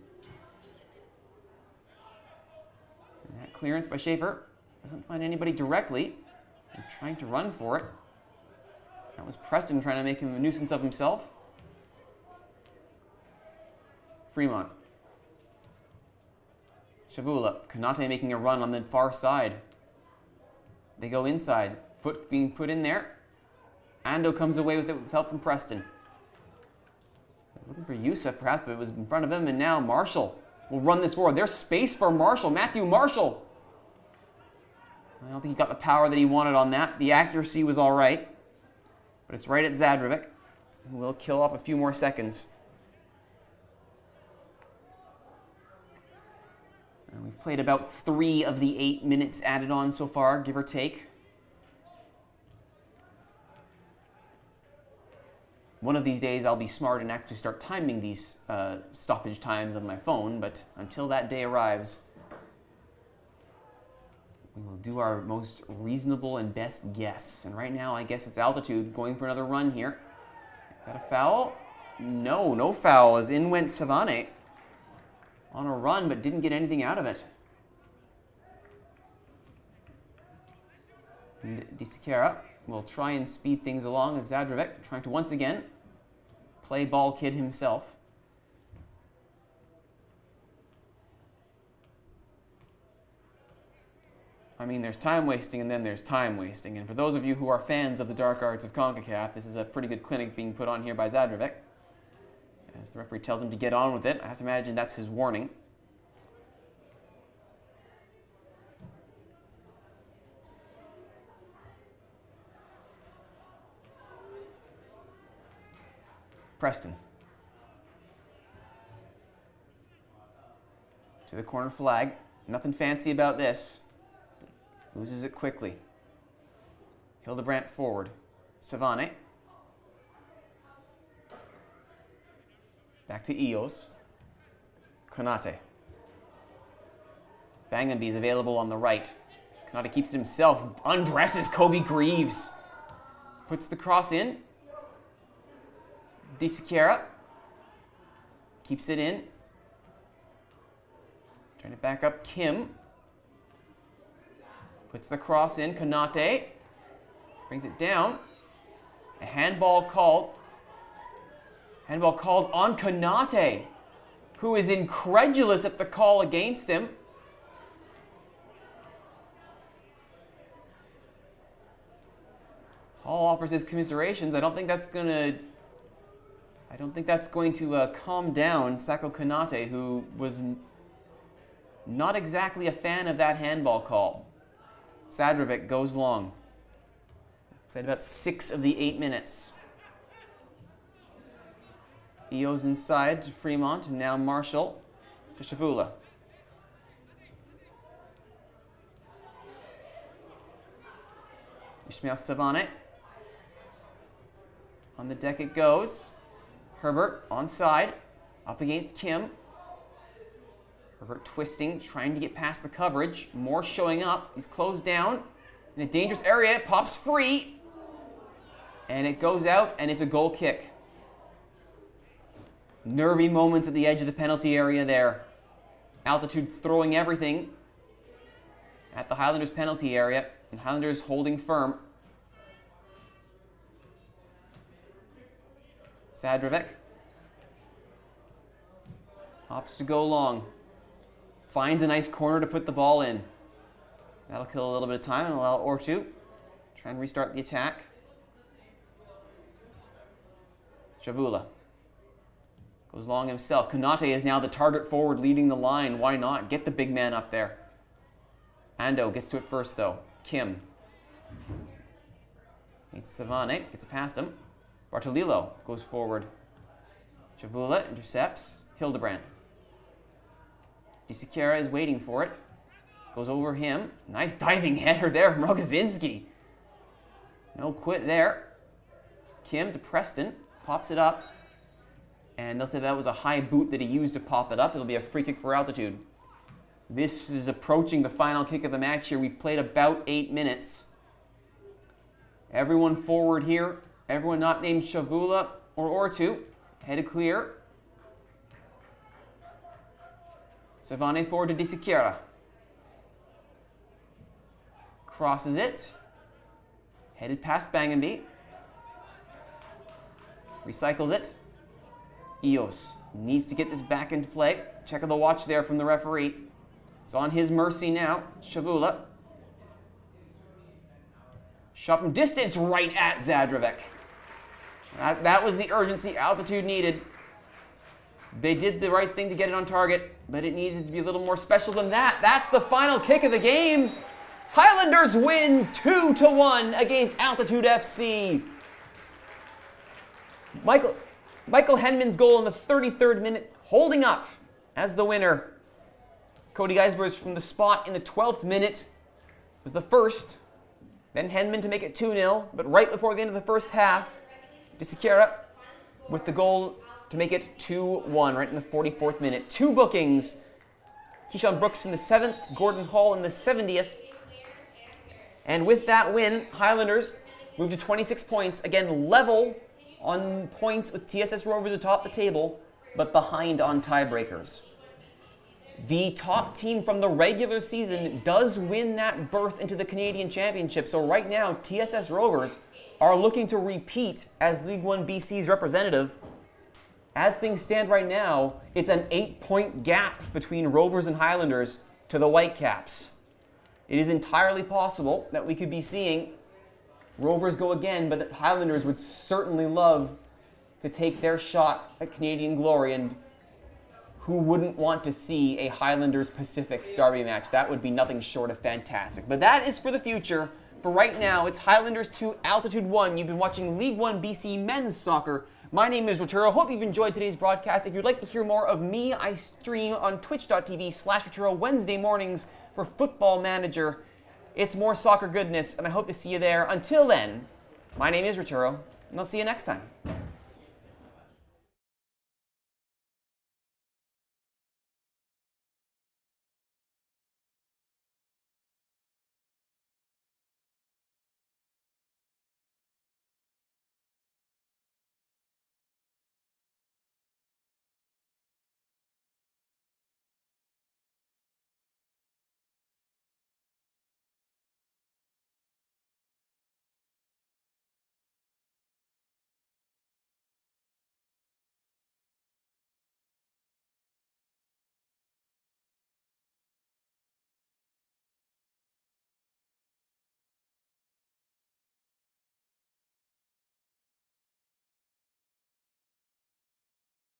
Speaker 1: And that clearance by Schaefer doesn't find anybody directly. They're trying to run for it. That was Preston trying to make him a nuisance of himself. Fremont. Shavula. Canate making a run on the far side. They go inside. Foot being put in there. Ando comes away with it with help from Preston. He was looking for Youssef perhaps, but it was in front of him, and now Marshall will run this forward. There's space for Marshall. Matthew Marshall. I don't think he got the power that he wanted on that. The accuracy was all right, but it's right at Zadrovic, who will kill off a few more seconds. And we've played about 3 of the 8 minutes added on so far, give or take. One of these days I'll be smart and actually start timing these stoppage times on my phone, but until that day arrives, we will do our most reasonable and best guess. And right now I guess it's Altitude going for another run here. Got a foul? No, no foul, as in went Savane on a run, but didn't get anything out of it. And De Siqueira will try and speed things along as Zadrovic trying to once again play ball kid himself. I mean, there's time wasting and then there's time wasting. And for those of you who are fans of the dark arts of CONCACAF, this is a pretty good clinic being put on here by Zadrovic. As the referee tells him to get on with it, I have to imagine that's his warning. Preston. To the corner flag. Nothing fancy about this. Loses it quickly. Hildebrandt forward. Savane. Back to Eos. Konate. Bangamby's available on the right. Konate keeps it himself. Undresses Kobe Greaves. Puts the cross in. DeSiqueira. Keeps it in. Turn it back up. Kim. Puts the cross in. Konate. Brings it down. A handball called. Handball called on Konate, who is incredulous at the call against him. Hall offers his commiserations. I don't think that's going to calm down Sako Konate, who was not exactly a fan of that handball call. Sadrovic goes long. Played about 6 of the 8 minutes. Eos inside to Fremont, and now Marshall to Shavula. Ishmael Savane. On the deck it goes. Herbert onside, up against Kim. Herbert twisting, trying to get past the coverage. Moore showing up. He's closed down in a dangerous area. It pops free. And it goes out, and it's a goal kick. Nervy moments at the edge of the penalty area there. Altitude throwing everything at the Highlanders penalty area, and Highlanders holding firm. Sadrovic opts to go long. Finds a nice corner to put the ball in. That'll kill a little bit of time and allow Ortu try and restart the attack. Shavula goes long himself. Konate is now the target forward leading the line. Why not? Get the big man up there. Ando gets to it first though. Kim. Meets Savane. Gets past him. Bartolillo goes forward. Shavula intercepts. Hildebrandt. DeSiqueira is waiting for it. Goes over him. Nice diving header there from Rogozinski. No quit there. Kim to Preston. Pops it up. And they'll say that was a high boot that he used to pop it up. It'll be a free kick for Altitude. This is approaching the final kick of the match here. We've played about 8 minutes. Everyone forward here. Everyone not named Shavula or Ortu. Headed clear. Savane forward to DeSiqueira. Crosses it. Headed past Bangamby. Recycles it. Eos needs to get this back into play. Check of the watch there from the referee. It's on his mercy now. Shavula. Shot from distance right at Zadrovic. That was the urgency Altitude needed. They did the right thing to get it on target, but it needed to be a little more special than that. That's the final kick of the game. Highlanders win 2-1 against Altitude FC. Michael Henman's goal in the 33rd minute, holding up as the winner. Cody Eisbers from the spot in the 12th minute was the first. Then Henman to make it 2-0, but right before the end of the first half, DeSiqueira with the goal to make it 2-1 right in the 44th minute. 2 bookings. Keyshawn Brooks in the 7th, Gordon Hall in the 70th. And with that win, Highlanders move to 26 points, again level on points with TSS Rovers atop the table, but behind on tiebreakers. The top team from the regular season does win that berth into the Canadian Championship. So right now, TSS Rovers are looking to repeat as League 1 BC's representative. As things stand right now, it's an 8-point gap between Rovers and Highlanders to the Whitecaps. It is entirely possible that we could be seeing Rovers go again, but Highlanders would certainly love to take their shot at Canadian glory, and who wouldn't want to see a Highlanders Pacific Derby match? That would be nothing short of fantastic. But that is for the future. For right now, it's Highlanders 2, Altitude 1. You've been watching League 1 BC Men's Soccer My name is Roturo. Hope you've enjoyed today's broadcast. If you'd like to hear more of me, I stream on twitch.tv/Roturo Wednesday mornings for Football Manager. It's more soccer goodness, and I hope to see you there. Until then, my name is Roturo, and I'll see you next time.